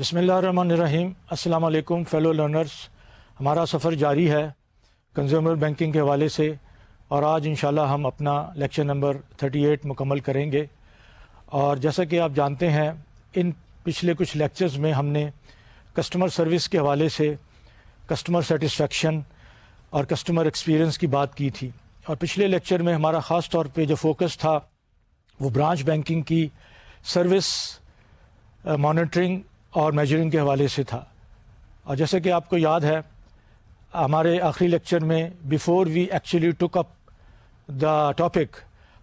بسم اللہ الرحمن الرحیم۔ السلام علیکم فیلو لرنرز، ہمارا سفر جاری ہے کنزیومر بینکنگ کے حوالے سے، اور آج انشاءاللہ ہم اپنا لیکچر نمبر 38 مکمل کریں گے۔ اور جیسا کہ آپ جانتے ہیں، ان پچھلے کچھ لیکچرز میں ہم نے کسٹمر سروس کے حوالے سے کسٹمر سیٹسفیکشن اور کسٹمر ایکسپیرئنس کی بات کی تھی، اور پچھلے لیکچر میں ہمارا خاص طور پہ جو فوکس تھا وہ برانچ بینکنگ کی سروس مانیٹرنگ اور میجرنگ کے حوالے سے تھا۔ اور جیسا کہ آپ کو یاد ہے، ہمارے آخری لیکچر میں before we actually took up the topic,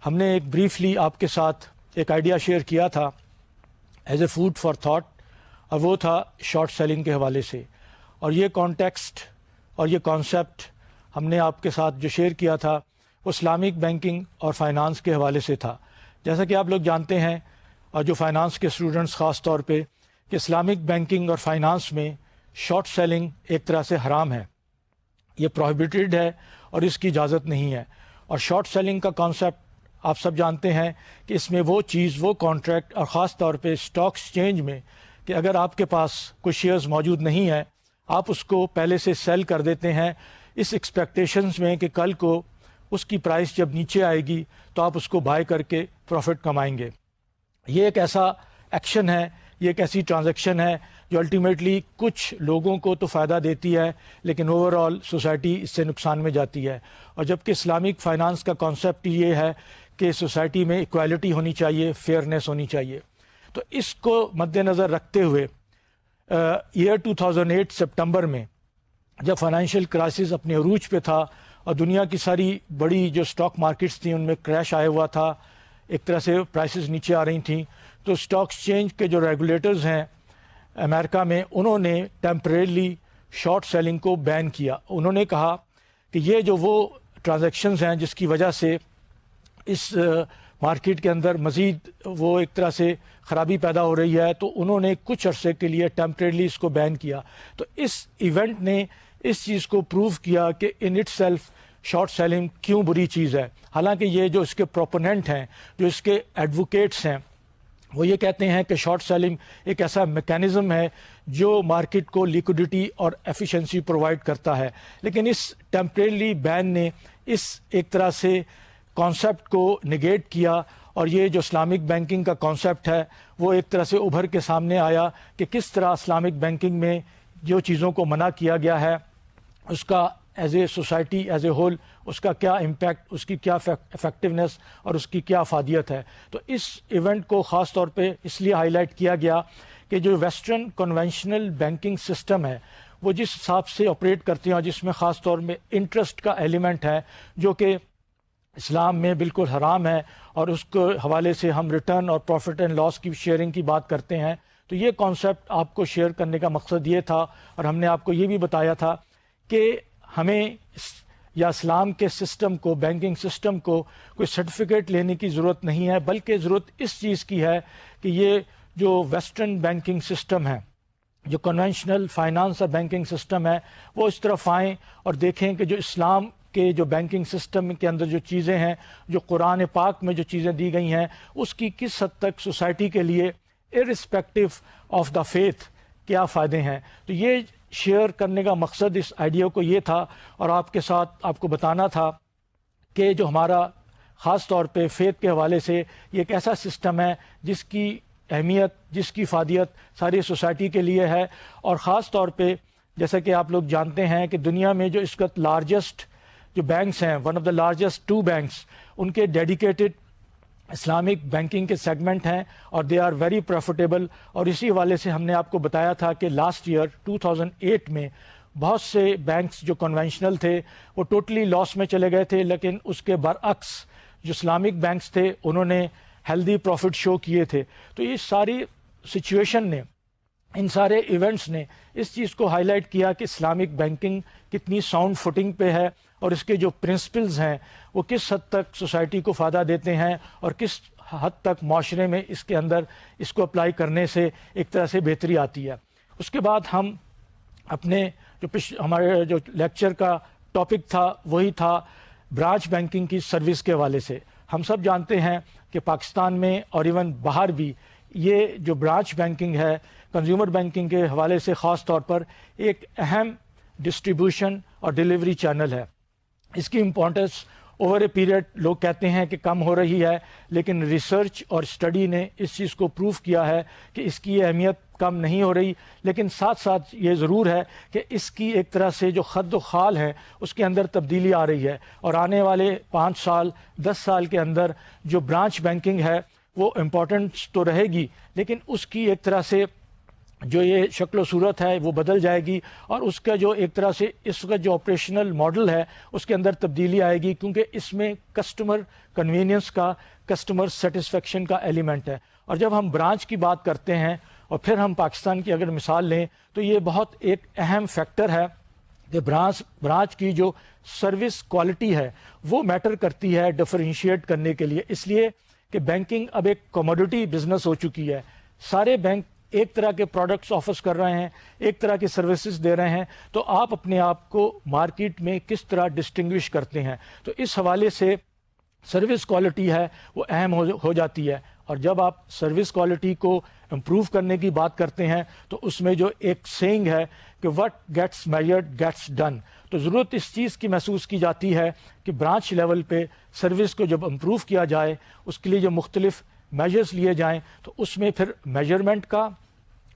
ہم نے ایک بریفلی آپ کے ساتھ ایک آئیڈیا شیئر کیا تھا as a food for thought, اور وہ تھا شارٹ سیلنگ کے حوالے سے۔ اور یہ کانٹیکسٹ اور یہ کانسیپٹ ہم نے آپ کے ساتھ جو شیئر کیا تھا وہ اسلامک بینکنگ اور فائنانس کے حوالے سے تھا۔ جیسا کہ آپ لوگ جانتے ہیں، اور جو فائنانس کے اسٹوڈنٹس خاص طور پہ، کہ اسلامک بینکنگ اور فائنانس میں شارٹ سیلنگ ایک طرح سے حرام ہے، یہ پروہیبٹڈ ہے اور اس کی اجازت نہیں ہے۔ اور شارٹ سیلنگ کا کانسیپٹ آپ سب جانتے ہیں کہ اس میں وہ چیز، وہ کانٹریکٹ، اور خاص طور پہ اسٹاک ایکسچینج میں، کہ اگر آپ کے پاس کوئی شیئرز موجود نہیں ہیں، آپ اس کو پہلے سے سیل کر دیتے ہیں اس ایکسپیکٹیشنز میں کہ کل کو اس کی پرائس جب نیچے آئے گی تو آپ اس کو بائی کر کے پروفٹ کمائیں گے۔ یہ ایک ایسا ایکشن ہے، یہ ایک ایسی ٹرانزیکشن ہے جو الٹیمیٹلی کچھ لوگوں کو تو فائدہ دیتی ہے، لیکن اوور آل سوسائٹی اس سے نقصان میں جاتی ہے۔ اور جبکہ اسلامک فائنانس کا کانسیپٹ یہ ہے کہ سوسائٹی میں ایکوالٹی ہونی چاہیے، فیئرنیس ہونی چاہیے۔ تو اس کو مد نظر رکھتے ہوئے ایئر 2008 سپٹمبر میں، جب فائنینشیل کرائسس اپنے عروج پہ تھا اور دنیا کی ساری بڑی جو اسٹاک مارکیٹس تھیں ان میں کریش آیا ہوا تھا، ایک طرح سے پرائسز نیچے آ رہی تھیں، تو اسٹاک ایکسچینج کے جو ریگولیٹرز ہیں امریکہ میں، انہوں نے ٹیمپریرلی شارٹ سیلنگ کو بین کیا۔ انہوں نے کہا کہ یہ جو وہ ٹرانزیکشنز ہیں جس کی وجہ سے اس مارکیٹ کے اندر مزید وہ ایک طرح سے خرابی پیدا ہو رہی ہے، تو انہوں نے کچھ عرصے کے لیے ٹیمپریرلی اس کو بین کیا۔ تو اس ایونٹ نے اس چیز کو پروو کیا کہ in itself short selling کیوں بری چیز ہے۔ حالانکہ یہ جو اس کے پروپوننٹ ہیں، جو اس کے ایڈوکیٹس ہیں، وہ یہ کہتے ہیں کہ شارٹ سیلنگ ایک ایسا میکینزم ہے جو مارکیٹ کو لیکوڈیٹی اور ایفیشنسی پرووائڈ کرتا ہے۔ لیکن اس ٹیمپریرلی بین نے اس ایک طرح سے کانسیپٹ کو نگیٹ کیا، اور یہ جو اسلامک بینکنگ کا کانسیپٹ ہے وہ ایک طرح سے ابھر کے سامنے آیا کہ کس طرح اسلامک بینکنگ میں جو چیزوں کو منع کیا گیا ہے اس کا as a society as a whole اس کا کیا امپیکٹ، اس کی کیا افیکٹونیس اور اس کی کیا افادیت ہے۔ تو اس ایونٹ کو خاص طور پہ اس لیے ہائی لائٹ کیا گیا کہ جو ویسٹرن کنونشنل بینکنگ سسٹم ہے وہ جس حساب سے آپریٹ کرتی ہیں، اور جس میں خاص طور میں انٹرسٹ کا ایلیمنٹ ہے جو کہ اسلام میں بالکل حرام ہے، اور اس کے حوالے سے ہم ریٹرن اور پروفٹ اینڈ لاس کی شیئرنگ کی بات کرتے ہیں۔ تو یہ کانسیپٹ آپ کو شیئر کرنے کا مقصد یہ تھا، اور ہم نے آپ کو یہ بھی بتایا تھا کہ ہمیں یا اسلام کے سسٹم کو، بینکنگ سسٹم کو کوئی سرٹیفکیٹ لینے کی ضرورت نہیں ہے، بلکہ ضرورت اس چیز کی ہے کہ یہ جو ویسٹرن بینکنگ سسٹم ہے، جو کنونشنل فائنانس اور بینکنگ سسٹم ہے، وہ اس طرف آئیں اور دیکھیں کہ جو اسلام کے جو بینکنگ سسٹم کے اندر جو چیزیں ہیں، جو قرآن پاک میں جو چیزیں دی گئی ہیں، اس کی کس حد تک سوسائٹی کے لیے ارسپیکٹو آف دا فیتھ کیا فائدے ہیں۔ تو یہ شیئر کرنے کا مقصد اس آئیڈیا کو یہ تھا، اور آپ کے ساتھ آپ کو بتانا تھا کہ جو ہمارا خاص طور پہ فیتھ کے حوالے سے یہ ایک ایسا سسٹم ہے جس کی اہمیت، جس کی افادیت ساری سوسائٹی کے لیے ہے۔ اور خاص طور پہ جیسا کہ آپ لوگ جانتے ہیں کہ دنیا میں جو اس وقت لارجسٹ جو بینکس ہیں، one of the largest 2 banks, ان کے ڈیڈیکیٹڈ اسلامک بینکنگ کے سیگمنٹ ہیں، اور دے آر ویری پروفیٹیبل۔ اور اسی حوالے سے ہم نے آپ کو بتایا تھا کہ لاسٹ ایئر 2008 میں بہت سے بینکس جو کنونشنل تھے وہ ٹوٹلی لاس میں چلے گئے تھے، لیکن اس کے برعکس جو اسلامک بینکس تھے انہوں نے ہیلدی پروفٹ شو کیے تھے۔ تو یہ ساری سچویشن نے، ان سارے ایونٹس نے اس چیز کو ہائی لائٹ کیا کہ اسلامک بینکنگ کتنی ساؤنڈ فوٹنگ پہ ہے، اور اس کے جو پرنسپلز ہیں وہ کس حد تک سوسائٹی کو فائدہ دیتے ہیں، اور کس حد تک معاشرے میں اس کے اندر اس کو اپلائی کرنے سے ایک طرح سے بہتری آتی ہے۔ اس کے بعد ہم اپنے جو ہمارے جو لیکچر کا ٹاپک تھا وہی تھا برانچ بینکنگ کی سروس کے حوالے سے۔ ہم سب جانتے ہیں کہ پاکستان میں اور ایون باہر بھی یہ جو برانچ بینکنگ ہے کنزیومر بینکنگ کے حوالے سے خاص طور پر ایک اہم ڈسٹریبیوشن اور ڈیلیوری چینل ہے. اس کی امپورٹنس اوور اے پیریڈ لوگ کہتے ہیں کہ کم ہو رہی ہے، لیکن ریسرچ اور اسٹڈی نے اس چیز کو پروف کیا ہے کہ اس کی اہمیت کم نہیں ہو رہی. لیکن ساتھ ساتھ یہ ضرور ہے کہ اس کی ایک طرح سے جو خد و خال ہے اس کے اندر تبدیلی آ رہی ہے، اور آنے والے 5 سال 10 سال کے اندر جو برانچ بینکنگ ہے وہ امپورٹنٹ تو رہے گی، لیکن اس کی ایک طرح سے جو یہ شکل و صورت ہے وہ بدل جائے گی، اور اس کا جو ایک طرح سے اس کا جو آپریشنل ماڈل ہے اس کے اندر تبدیلی آئے گی، کیونکہ اس میں کسٹمر کنوینئنس کا، کسٹمر سیٹسفیکشن کا ایلیمنٹ ہے. اور جب ہم برانچ کی بات کرتے ہیں اور پھر ہم پاکستان کی اگر مثال لیں تو یہ بہت ایک اہم فیکٹر ہے کہ برانچ کی جو سروس کوالٹی ہے وہ میٹر کرتی ہے ڈفرینشیٹ کرنے کے لیے، اس لیے کہ بینکنگ اب ایک کموڈٹی بزنس ہو چکی ہے. سارے بینک ایک طرح کے پروڈکٹس آفر کر رہے ہیں، ایک طرح کی سروسز دے رہے ہیں، تو آپ اپنے آپ کو مارکیٹ میں کس طرح ڈسٹنگوش کرتے ہیں. تو اس حوالے سے سروس کوالٹی ہے وہ اہم ہو جاتی ہے. اور جب آپ سروس کوالٹی کو امپروو کرنے کی بات کرتے ہیں تو اس میں جو ایک سینگ ہے کہ what gets measured gets done, تو ضرورت اس چیز کی محسوس کی جاتی ہے کہ برانچ لیول پہ سروس کو جب امپروو کیا جائے اس کے لیے جو مختلف میجرز لیے جائیں تو اس میں پھر میجرمنٹ کا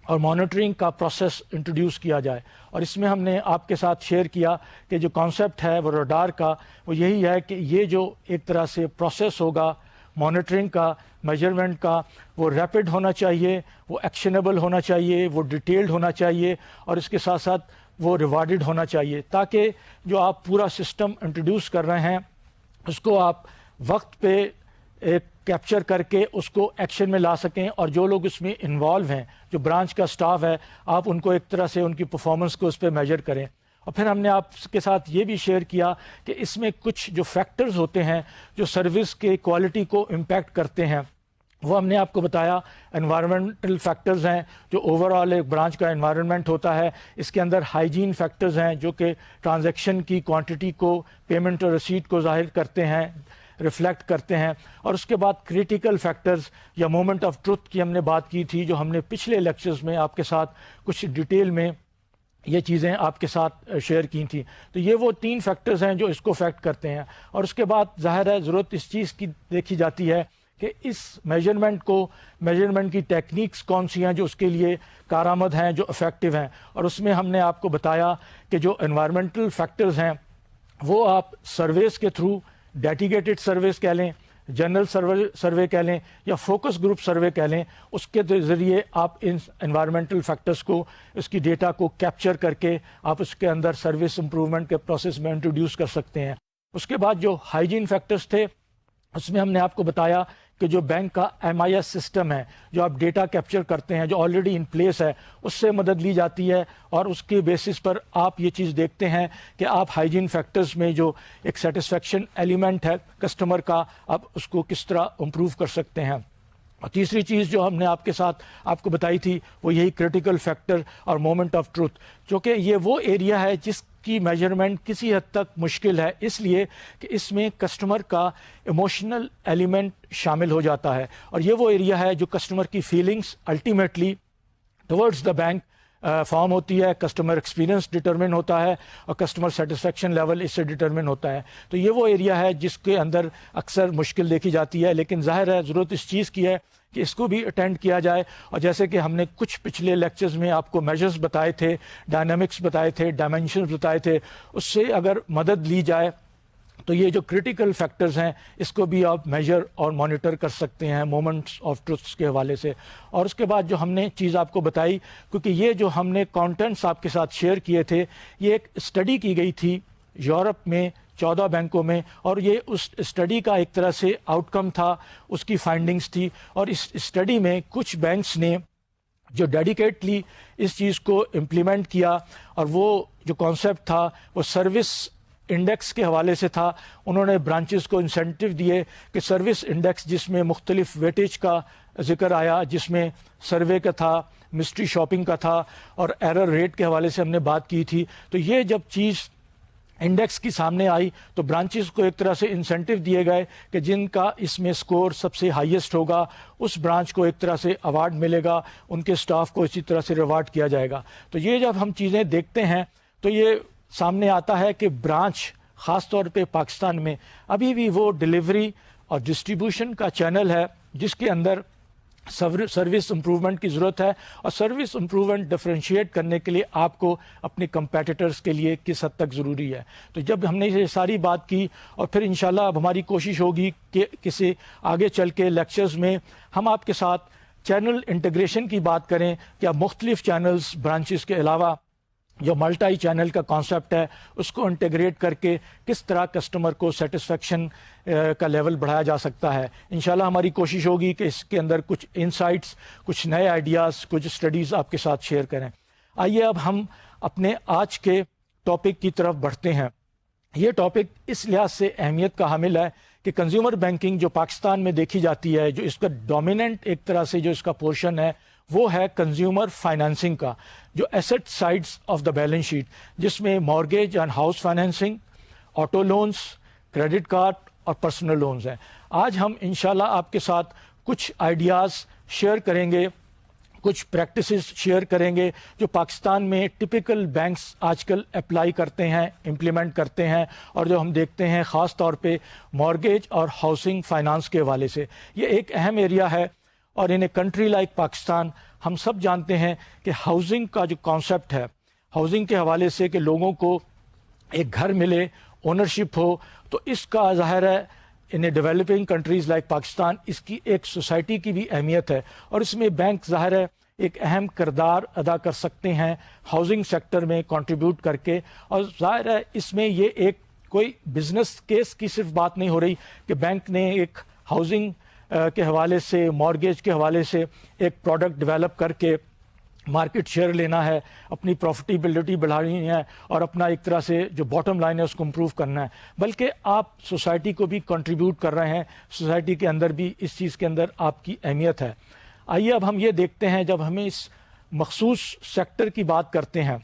اور مانیٹرنگ کا پروسیس انٹروڈیوس کیا جائے. اور اس میں ہم نے آپ کے ساتھ شیئر کیا کہ جو کانسیپٹ ہے وہ رڈار کا وہ یہی ہے کہ یہ جو ایک طرح سے پروسیس ہوگا مانیٹرنگ کا، میجرمنٹ کا، وہ ریپڈ ہونا چاہیے، وہ ایکشنیبل ہونا چاہیے، وہ ڈیٹیلڈ ہونا چاہیے، اور اس کے ساتھ ساتھ وہ ریوارڈڈ ہونا چاہیے، تاکہ جو آپ پورا سسٹم انٹروڈیوس کر رہے ہیں اس کو آپ وقت پہ ایک کیپچر کر کے اس کو ایکشن میں لا سکیں، اور جو لوگ اس میں انوالو ہیں، جو برانچ کا سٹاف ہے، آپ ان کو ایک طرح سے ان کی پرفارمنس کو اس پہ میجر کریں. اور پھر ہم نے آپ کے ساتھ یہ بھی شیئر کیا کہ اس میں کچھ جو فیکٹرز ہوتے ہیں جو سروس کے کوالٹی کو امپیکٹ کرتے ہیں، وہ ہم نے آپ کو بتایا. انوائرمنٹل فیکٹرز ہیں جو اوور آل ایک برانچ کا انوائرمنٹ ہوتا ہے، اس کے اندر ہائیجین فیکٹرز ہیں جو کہ ٹرانزیکشن کی کوانٹٹی کو، پیمنٹ اور رسیٹ کو ظاہر کرتے ہیں، ریفلیکٹ کرتے ہیں. اور اس کے بعد کریٹیکل فیکٹرز یا مومنٹ آف ٹروتھ کی ہم نے بات کی تھی، جو ہم نے پچھلے لیکچرز میں آپ کے ساتھ کچھ ڈیٹیل میں یہ چیزیں آپ کے ساتھ شیئر کی تھیں. تو یہ وہ 3 فیکٹرز ہیں جو اس کو افیکٹ کرتے ہیں. اور اس کے بعد ظاہر ہے ضرورت اس چیز کی دیکھی جاتی ہے کہ اس میجرمنٹ کی ٹیکنیکس کون سی ہیں جو اس کے لیے کارآمد ہیں، جو افیکٹو ہیں. اور اس میں ہم نے آپ کو بتایا کہ جو انوائرمنٹل فیکٹرز ہیں وہ آپ سرویز کے تھرو، ڈیڈیکیٹڈ سرویز کہہ لیں، جنرل سروے کہہ لیں، یا فوکس گروپ سروے کہہ لیں، اس کے ذریعے آپ ان انوائرمنٹل فیکٹرز کو، اس کی ڈیٹا کو کیپچر کر کے آپ اس کے اندر سروس امپروومنٹ کے پروسیس میں انٹروڈیوس کر سکتے ہیں. اس کے بعد جو ہائیجین فیکٹرز تھے اس میں ہم نے آپ کو بتایا کہ جو بینک کا MIS سسٹم ہے، جو آپ ڈیٹا کیپچر کرتے ہیں، جو آلریڈی ان پلیس ہے، اس سے مدد لی جاتی ہے، اور اس کے بیسس پر آپ یہ چیز دیکھتے ہیں کہ آپ ہائیجین فیکٹرز میں جو ایک سیٹسفیکشن ایلیمنٹ ہے کسٹمر کا، آپ اس کو کس طرح امپروو کر سکتے ہیں. اور تیسری چیز جو ہم نے آپ کے ساتھ آپ کو بتائی تھی وہ یہی کریٹیکل فیکٹر اور مومنٹ آف ٹروتھ، جو کہ یہ وہ ایریا ہے جس کی میجرمنٹ کسی حد تک مشکل ہے، اس لیے کہ اس میں کسٹمر کا ایموشنل ایلیمنٹ شامل ہو جاتا ہے. اور یہ وہ ایریا ہے جو کسٹمر کی feelings ultimately towards the bank form ہوتی ہے، کسٹمر ایکسپیرینس ڈٹرمن ہوتا ہے، اور کسٹمر سیٹسفیکشن لیول اس سے ڈٹرمن ہوتا ہے. تو یہ وہ ایریا ہے جس کے اندر اکثر مشکل دیکھی جاتی ہے، لیکن ظاہر ہے ضرورت اس چیز کی ہے کہ اس کو بھی اٹینڈ کیا جائے. اور جیسے کہ ہم نے کچھ پچھلے لیکچرز میں آپ کو میجرز بتائے تھے، ڈائنامکس بتائے تھے، ڈائمینشنز بتائے تھے، اس سے اگر مدد لی جائے تو یہ جو کریٹیکل فیکٹرز ہیں اس کو بھی آپ میجر اور مانیٹر کر سکتے ہیں مومنٹس آف ٹروتھس کے حوالے سے. اور اس کے بعد جو ہم نے چیز آپ کو بتائی، کیونکہ یہ جو ہم نے کانٹینٹس آپ کے ساتھ شیئر کیے تھے، یہ ایک اسٹڈی کی گئی تھی یورپ میں 14 بینکوں میں، اور یہ اس اسٹڈی کا ایک طرح سے آؤٹ کم تھا، اس کی فائنڈنگز تھی. اور اس اسٹڈی میں کچھ بینکس نے جو ڈیڈیکیٹلی اس چیز کو امپلیمنٹ کیا، اور وہ جو کانسیپٹ تھا وہ سروس انڈیکس کے حوالے سے تھا. انہوں نے برانچز کو انسینٹیو دیے کہ سروس انڈیکس جس میں مختلف ویٹیج کا ذکر آیا، جس میں سروے کا تھا، مسٹری شاپنگ کا تھا، اور ایرر ریٹ کے حوالے سے ہم نے بات کی تھی. تو یہ جب چیز انڈیکس کی سامنے آئی تو برانچز کو ایک طرح سے انسینٹیو دیے گئے کہ جن کا اس میں سکور سب سے ہائیسٹ ہوگا اس برانچ کو ایک طرح سے ایوارڈ ملے گا، ان کے سٹاف کو اسی طرح سے ریوارڈ کیا جائے گا۔ تو یہ جب ہم چیزیں دیکھتے ہیں تو یہ سامنے آتا ہے کہ برانچ خاص طور پہ پاکستان میں ابھی بھی وہ ڈلیوری اور ڈسٹریبیوشن کا چینل ہے جس کے اندر سروس امپروومنٹ کی ضرورت ہے، اور سروس امپروومنٹ ڈفرینشیٹ کرنے کے لیے آپ کو اپنے کمپیٹیٹرز کے لیے کس حد تک ضروری ہے۔ تو جب ہم نے یہ ساری بات کی، اور پھر انشاءاللہ اب ہماری کوشش ہوگی کہ کسی آگے چل کے لیکچرز میں ہم آپ کے ساتھ چینل انٹیگریشن کی بات کریں، کیا مختلف چینلز برانچز کے علاوہ جو ملٹائی چینل کا کانسیپٹ ہے اس کو انٹیگریٹ کر کے کس طرح کسٹمر کو سیٹسفیکشن کا لیول بڑھایا جا سکتا ہے۔ انشاءاللہ ہماری کوشش ہوگی کہ اس کے اندر کچھ انسائٹس، کچھ نئے آئیڈیاز، کچھ اسٹڈیز آپ کے ساتھ شیئر کریں۔ آئیے اب ہم اپنے آج کے ٹاپک کی طرف بڑھتے ہیں۔ یہ ٹاپک اس لحاظ سے اہمیت کا حامل ہے کہ کنزیومر بینکنگ جو پاکستان میں دیکھی جاتی ہے، جو اس کا ڈومیننٹ ایک طرح سے جو اس کا پورشن ہے وہ ہے کنزیومر فائنانسنگ کا، جو asset sides of the balance sheet, جس میں mortgage and house financing, auto loans, credit card اور پرسنل لونز ہیں۔ آج ہم انشاءاللہ آپ کے ساتھ کچھ آئیڈیاز شیئر کریں گے، کچھ پریکٹسز شیئر کریں گے جو پاکستان میں ٹپیکل بینکس آج کل اپلائی کرتے ہیں، امپلیمنٹ کرتے ہیں، اور جو ہم دیکھتے ہیں خاص طور پہ مارگیج اور ہاؤسنگ فائنانس کے حوالے سے۔ یہ ایک اہم ایریا ہے، اور ان اے کنٹری لائک پاکستان ہم سب جانتے ہیں کہ ہاؤسنگ کا جو کانسیپٹ ہے، ہاؤسنگ کے حوالے سے کہ لوگوں کو ایک گھر ملے، اونرشپ ہو، تو اس کا ظاہر ہے in a developing countries like Pakistan اس کی ایک سوسائٹی کی بھی اہمیت ہے، اور اس میں بینک ظاہر ہے ایک اہم کردار ادا کر سکتے ہیں ہاؤسنگ سیکٹر میں کنٹریبیوٹ کر کے۔ اور ظاہر ہے اس میں یہ ایک کوئی بزنس کیس کی صرف بات نہیں ہو رہی کہ بینک نے ایک ہاؤسنگ کے حوالے سے، مارگیج کے حوالے سے ایک پروڈکٹ ڈیولپ کر کے مارکیٹ شیئر لینا ہے، اپنی پروفٹیبلٹی بڑھانی ہے، اور اپنا ایک طرح سے جو باٹم لائن ہے اس کو امپروو کرنا ہے، بلکہ آپ سوسائٹی کو بھی کنٹریبیوٹ کر رہے ہیں، سوسائٹی کے اندر بھی اس چیز کے اندر آپ کی اہمیت ہے۔ آئیے اب ہم یہ دیکھتے ہیں، جب ہمیں اس مخصوص سیکٹر کی بات کرتے ہیں،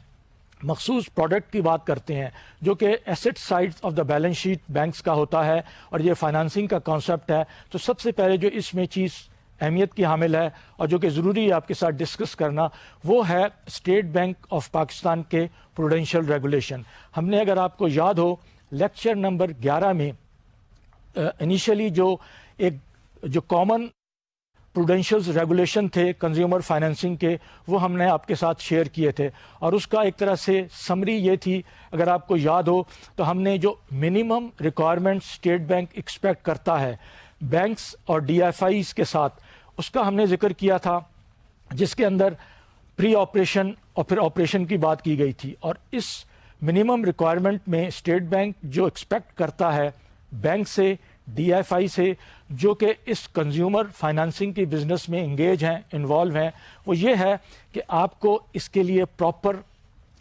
مخصوص پروڈکٹ کی بات کرتے ہیں جو کہ asset side of the balance sheet banks کا ہوتا ہے، اور یہ فائنانسنگ کا کانسیپٹ ہے، تو سب سے پہلے جو اس میں چیز اہمیت کی حامل ہے اور جو کہ ضروری ہے آپ کے ساتھ ڈسکس کرنا، وہ ہے اسٹیٹ بینک آف پاکستان کے پروڈینشیل ریگولیشن۔ ہم نے، اگر آپ کو یاد ہو، لیکچر نمبر 11 میں انیشلی جو کامن پروڈینشیل ریگولیشن تھے کنزیومر فائنینسنگ کے، وہ ہم نے آپ کے ساتھ شیئر کیے تھے، اور اس کا ایک طرح سے سمری یہ تھی، اگر آپ کو یاد ہو تو ہم نے جو minimum requirement state bank expect کرتا ہے بینکس اور ڈی ایف آئیز کے ساتھ، اس کا ہم نے ذکر کیا تھا، جس کے اندر پری آپریشن اور پھر آپریشن کی بات کی گئی تھی۔ اور اس منیمم ریکوائرمنٹ میں اسٹیٹ بینک جو ایکسپیکٹ کرتا ہے بینک سے، ڈی ایف آئی سے، جو کہ اس کنزیومر فائنانسنگ کی بزنس میں انگیج ہیں، انوالو ہیں، وہ یہ ہے کہ آپ کو اس کے لیے پراپر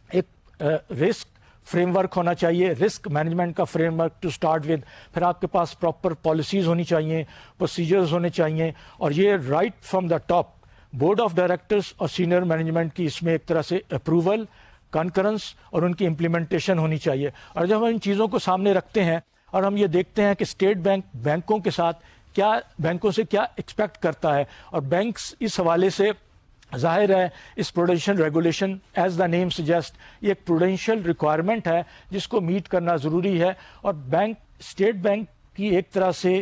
ایک رسک فریم ورک ہونا چاہیے، رسک مینجمنٹ کا framework to start with, پھر آپ کے پاس پراپر پالیسیز ہونی چاہیے، پروسیجرز ہونے چاہیے، اور یہ right from the top board of directors اور سینئر مینجمنٹ کی اس میں ایک طرح سے اپروول، کنکرنس اور ان کی امپلیمنٹیشن ہونی چاہیے۔ اور جب ہم ان چیزوں کو سامنے رکھتے ہیں اور ہم یہ دیکھتے ہیں کہ اسٹیٹ بینک بینکوں کے ساتھ بینکوں سے کیا ایکسپیکٹ کرتا ہے، اور بینکس اس حوالے سے ظاہر ہے اس prudential regulation as the name suggest, یہ ایک پروڈینشیل ریکوائرمنٹ ہے جس کو میٹ کرنا ضروری ہے، اور بینک اسٹیٹ بینک کی ایک طرح سے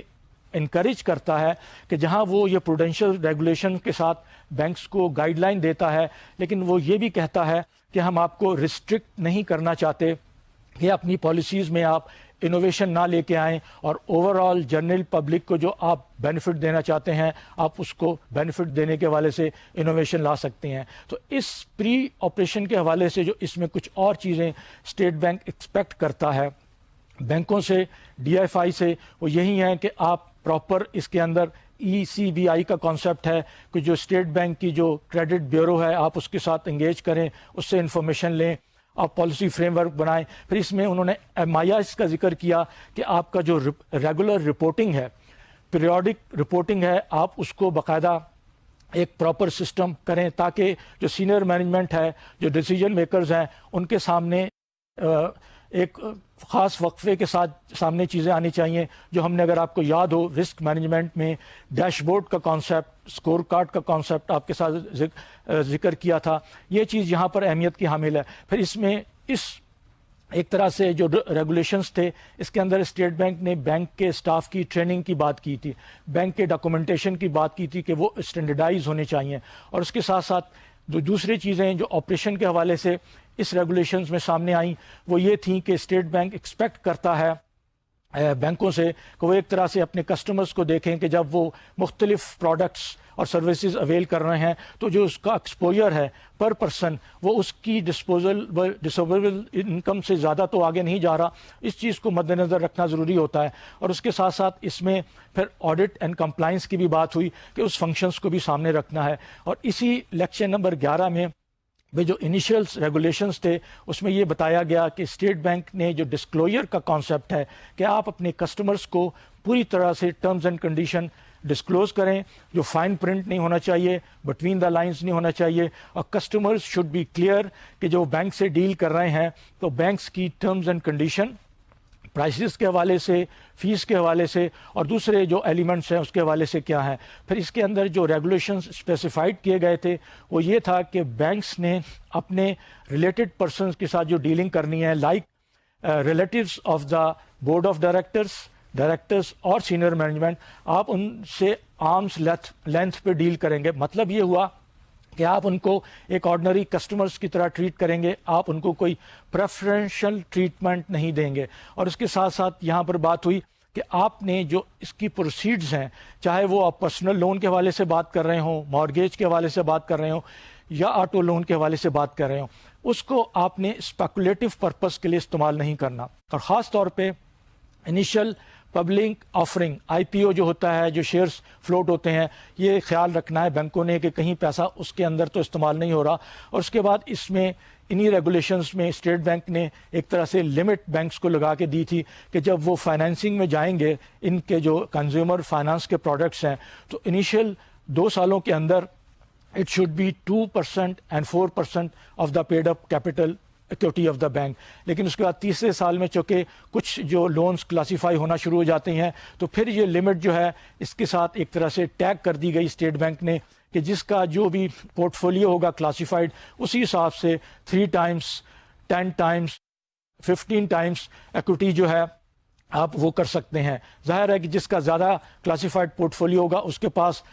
انکریج کرتا ہے کہ جہاں وہ یہ پروڈینشیل ریگولیشن کے ساتھ بینکس کو گائیڈ لائن دیتا ہے، لیکن وہ یہ بھی کہتا ہے کہ ہم آپ کو ریسٹرکٹ نہیں کرنا چاہتے کہ اپنی پالیسیز میں آپ انوویشن نہ لے کے آئیں، اور اوور آل جنرل پبلک کو جو آپ بینیفٹ دینا چاہتے ہیں آپ اس کو بینیفٹ دینے کے حوالے سے انوویشن لا سکتے ہیں۔ تو اس پری آپریشن کے حوالے سے جو اس میں کچھ اور چیزیں اسٹیٹ بینک ایکسپیکٹ کرتا ہے بینکوں سے، ڈی ایف آئی سے، وہ یہی ہیں کہ آپ پراپر اس کے اندر ای سی بی آئی کا کانسیپٹ ہے کہ جو اسٹیٹ بینک کی جو کریڈٹ بیورو ہے آپ اس کے ساتھ انگیج کریں، اس سے انفارمیشن لیں، آپ پالیسی فریم ورک بنائیں۔ پھر اس میں انہوں نے ایم آئی ایس کا ذکر کیا کہ آپ کا جو ریگولر رپورٹنگ ہے، پیریوڈک رپورٹنگ ہے، آپ اس کو باقاعدہ ایک پراپر سسٹم کریں تاکہ جو سینئر مینجمنٹ ہے، جو ڈیسیجن میکرز ہیں، ان کے سامنے ایک خاص وقفے کے ساتھ سامنے چیزیں آنی چاہیے جو ہم نے, اگر آپ کو یاد ہو, رسک مینجمنٹ میں ڈیش بورڈ کا کانسیپٹ, اسکور کارڈ کا کانسیپٹ آپ کے ساتھ ذکر کیا تھا. یہ چیز یہاں پر اہمیت کی حامل ہے. پھر اس میں ایک طرح سے جو ریگولیشنز تھے, اس کے اندر اسٹیٹ بینک نے بینک کے اسٹاف کی ٹریننگ کی بات کی تھی, بینک کے ڈاکومنٹیشن کی بات کی تھی کہ وہ اسٹینڈرڈائز ہونے چاہیے, اور اس کے ساتھ ساتھ جو دوسری چیزیں جو آپریشن کے حوالے سے اس ریگولیشنز میں سامنے آئیں وہ یہ تھیں کہ اسٹیٹ بینک ایکسپیکٹ کرتا ہے بینکوں سے کہ وہ ایک طرح سے اپنے کسٹمرز کو دیکھیں کہ جب وہ مختلف پروڈکٹس اور سروسز اویل کر رہے ہیں تو جو اس کا ایکسپوجر ہے پر پرسن وہ اس کی ڈسپوزیبل انکم سے زیادہ تو آگے نہیں جا رہا. اس چیز کو مد نظر رکھنا ضروری ہوتا ہے. اور اس کے ساتھ ساتھ اس میں پھر آڈٹ اینڈ کمپلائنس کی بھی بات ہوئی کہ اس فنکشنز کو بھی سامنے رکھنا ہے. اور اسی لیکچر نمبر 11 میں جو انیشیل ریگولیشنز تھے اس میں یہ بتایا گیا کہ اسٹیٹ بینک نے جو ڈسکلوجر کا کانسیپٹ ہے کہ آپ اپنے کسٹمرز کو پوری طرح سے ٹرمز اینڈ کنڈیشن ڈسکلوز کریں, جو فائن پرنٹ نہیں ہونا چاہیے, بٹوین دا لائنز نہیں ہونا چاہیے, اور کسٹمرز شوڈ بی کلیئر کہ جو بینک سے ڈیل کر رہے ہیں تو بینکس کی ٹرمز اینڈ کنڈیشن پرائسز کے حوالے سے, فیس کے حوالے سے اور دوسرے جو ایلیمنٹس ہیں اس کے حوالے سے کیا ہیں. پھر اس کے اندر جو ریگولیشنز اسپیسیفائڈ کیے گئے تھے وہ یہ تھا کہ بینکس نے اپنے ریلیٹڈ پرسنز کے ساتھ جو ڈیلنگ کرنی ہے, like relatives of the board of directors اور سینئر مینجمنٹ, آپ ان سے آرمس لینتھ پہ ڈیل کریں گے. مطلب یہ ہوا کہ آپ ان کو ایک آرڈنری کسٹمرز کی طرح ٹریٹ کریں گے, آپ ان کو کوئی پریفرنشل ٹریٹمنٹ نہیں دیں گے. اور اس کے ساتھ ساتھ یہاں پر بات ہوئی کہ آپ نے جو اس کی پروسیڈز ہیں, چاہے وہ آپ پرسنل لون کے حوالے سے بات کر رہے ہوں, مارگیج کے حوالے سے بات کر رہے ہوں یا آٹو لون کے حوالے سے بات کر رہے ہوں, اس کو آپ نے اسپیکولیٹو پرپس کے لیے استعمال نہیں کرنا. اور خاص طور پہ انیشل پبلک آفرنگ IPO جو ہوتا ہے, جو شیئرز فلوٹ ہوتے ہیں, یہ خیال رکھنا ہے بینکوں نے کہ کہیں پیسہ اس کے اندر تو استعمال نہیں ہو رہا. اور اس کے بعد اس میں انہی ریگولیشنز میں اسٹیٹ بینک نے ایک طرح سے لمٹ بینکس کو لگا کے دی تھی کہ جب وہ فائنینسنگ میں جائیں گے ان کے جو کنزیومر فائنانس کے پروڈکٹس ہیں تو انیشیل 2 سالوں کے اندر it should be 2% and 4% of the paid up capital equity of the bank. لیکن اس کے بعد تیسرے سال میں چونکہ کچھ جو لونز کلاسیفائی ہونا شروع ہو جاتے ہیں تو پھر یہ لمٹ جو ہے اس کے ساتھ ایک طرح سے ٹیگ کر دی گئی اسٹیٹ بینک نے کہ جس کا جو بھی پورٹ فولیو ہوگا کلاسیفائڈ اسی حساب سے 3 ٹائمز 10 ٹائمز 15 ٹائمز ایکوٹی جو ہے آپ وہ کر سکتے ہیں. ظاہر ہے کہ جس کا زیادہ کلاسیفائڈ پورٹ فولیو ہوگا اس کے پاس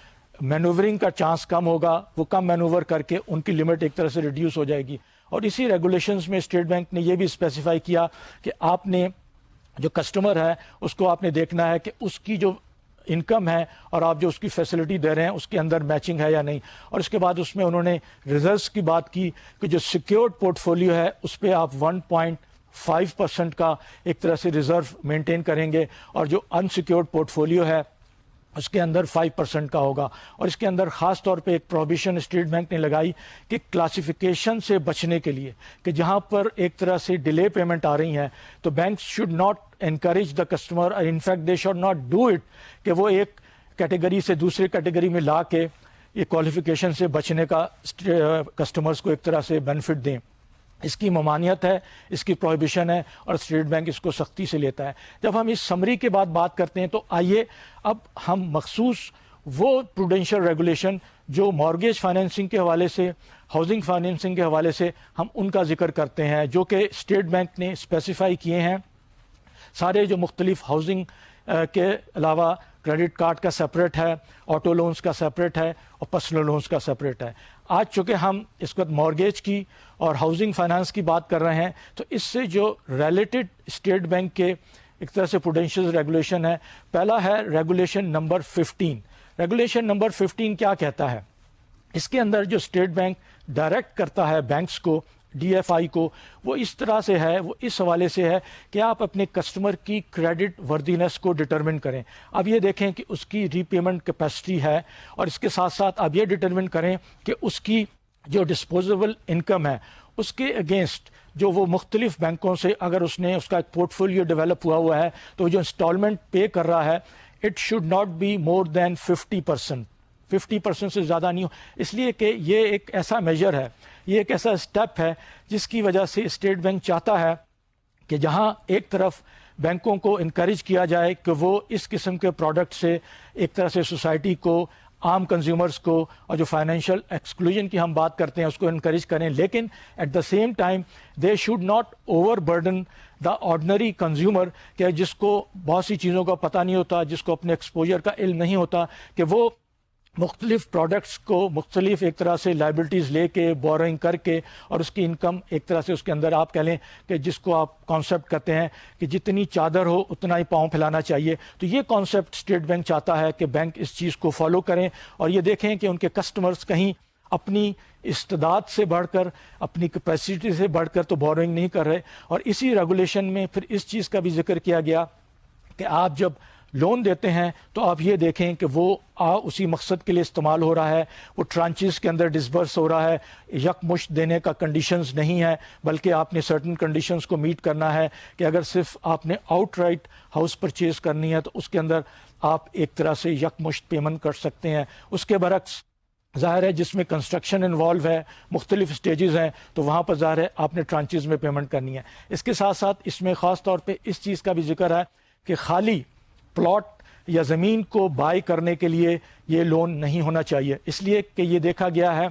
مینوورنگ کا چانس کم ہوگا, وہ کم مینوور کر کے ان کی لمٹ ایک طرح سے ریڈیوس ہو جائے گی. اور اسی ریگولیشنز میں اسٹیٹ بینک نے یہ بھی اسپیسیفائی کیا کہ آپ نے جو کسٹمر ہے اس کو آپ نے دیکھنا ہے کہ اس کی جو انکم ہے اور آپ جو اس کی فیسلٹی دے رہے ہیں اس کے اندر میچنگ ہے یا نہیں. اور اس کے بعد اس میں انہوں نے ریزروز کی بات کی کہ جو سیکیورڈ پورٹ فولیو ہے اس پہ آپ 1.5% کا ایک طرح سے ریزرو مینٹین کریں گے, اور جو انسیکیورڈ پورٹ فولیو ہے اس کے اندر 5% کا ہوگا. اور اس کے اندر خاص طور پہ ایک پروہیبیشن اسٹیٹ بینک نے لگائی کہ کلاسیفیکیشن سے بچنے کے لیے کہ جہاں پر ایک طرح سے ڈیلے پیمنٹ آ رہی ہیں تو banks should not encourage the customer, in fact they should not do it کہ وہ ایک کیٹیگری سے دوسرے کیٹیگری میں لا کے یہ کوالیفیکیشن سے بچنے کا کسٹمرز کو ایک طرح سے بینیفٹ دیں. اس کی ممانعت ہے, اس کی پروہیبیشن ہے اور اسٹیٹ بینک اس کو سختی سے لیتا ہے. جب ہم اس سمری کے بعد بات کرتے ہیں تو آئیے اب ہم مخصوص وہ پروڈینشیل ریگولیشن جو مارگیج فائنینسنگ کے حوالے سے, ہاؤسنگ فائنینسنگ کے حوالے سے ہم ان کا ذکر کرتے ہیں جو کہ اسٹیٹ بینک نے اسپیسیفائی کیے ہیں. سارے جو مختلف ہاؤسنگ کے علاوہ کریڈٹ کارڈ کا سپریٹ ہے, آٹو لونز کا سپریٹ ہے اور پرسنل لونز کا سپریٹ ہے. آج چونکہ ہم اس وقت مارگیج کی اور ہاؤسنگ فائنانس کی بات کر رہے ہیں تو اس سے جو ریلیٹڈ اسٹیٹ بینک کے ایک طرح سے پروڈینشیل ریگولیشن ہے, پہلا ہے ریگولیشن نمبر 15. ریگولیشن نمبر 15 کیا کہتا ہے؟ اس کے اندر جو اسٹیٹ بینک ڈائریکٹ کرتا ہے بینکس کو, DFI کو, وہ اس طرح سے ہے, وہ اس حوالے سے ہے کہ آپ اپنے کسٹمر کی کریڈٹ وردینس کو ڈٹرمن کریں. اب یہ دیکھیں کہ اس کی ری پیمنٹ کیپیسٹی ہے اور اس کے ساتھ ساتھ آپ یہ ڈٹرمن کریں کہ اس کی جو ڈسپوزیبل انکم ہے اس کے اگینسٹ جو وہ مختلف بینکوں سے اگر اس نے اس کا ایک پورٹ فولیو ڈیولپ ہوا ہے تو جو انسٹالمنٹ پے کر رہا ہے it should not be more than 50%. 50% سے زیادہ نہیں ہو, اس لیے کہ یہ ایک ایسا میجر ہے, یہ ایک ایسا اسٹیپ ہے جس کی وجہ سے اسٹیٹ بینک چاہتا ہے کہ جہاں ایک طرف بینکوں کو انکریج کیا جائے کہ وہ اس قسم کے پروڈکٹ سے ایک طرح سے سوسائٹی کو، عام کنزیومرز کو، اور جو فائنینشیل ایکسکلوژن کی ہم بات کرتے ہیں اس کو انکریج کریں، لیکن at the same time they should not overburden the ordinary consumer, کہ جس کو بہت سی چیزوں کا پتہ نہیں ہوتا، جس کو اپنے ایکسپوجر کا علم نہیں ہوتا، کہ وہ مختلف پروڈکٹس کو مختلف ایک طرح سے لائبلٹیز لے کے، بورنگ کر کے، اور اس کی انکم ایک طرح سے اس کے اندر آپ کہہ لیں کہ جس کو آپ کانسیپٹ کہتے ہیں کہ جتنی چادر ہو اتنا ہی پاؤں پھیلانا چاہیے، تو یہ کانسیپٹ اسٹیٹ بینک چاہتا ہے کہ بینک اس چیز کو فالو کریں اور یہ دیکھیں کہ ان کے کسٹمرز کہیں اپنی استعداد سے بڑھ کر، اپنی کیپیسٹی سے بڑھ کر تو بورنگ نہیں کر رہے۔ اور اسی ریگولیشن میں پھر اس چیز کا بھی ذکر کیا گیا کہ آپ جب لون دیتے ہیں تو آپ یہ دیکھیں کہ وہ اسی مقصد کے لیے استعمال ہو رہا ہے، وہ ٹرانچز کے اندر ڈسبرس ہو رہا ہے، یکمشت دینے کا کنڈیشنز نہیں ہے، بلکہ آپ نے سرٹن کنڈیشنز کو میٹ کرنا ہے کہ اگر صرف آپ نے آؤٹ رائٹ ہاؤس پرچیز کرنی ہے تو اس کے اندر آپ ایک طرح سے یکمشت پیمنٹ کر سکتے ہیں۔ اس کے برعکس ظاہر ہے جس میں کنسٹرکشن انوالو ہے، مختلف سٹیجز ہیں، تو وہاں پر ظاہر ہے آپ نے ٹرانچز میں پیمنٹ کرنی ہے۔ اس کے ساتھ ساتھ اس میں خاص طور پہ اس چیز کا بھی ذکر ہے کہ خالی پلاٹ یا زمین کو بائی کرنے کے لیے یہ لون نہیں ہونا چاہیے، اس لیے کہ یہ دیکھا گیا ہے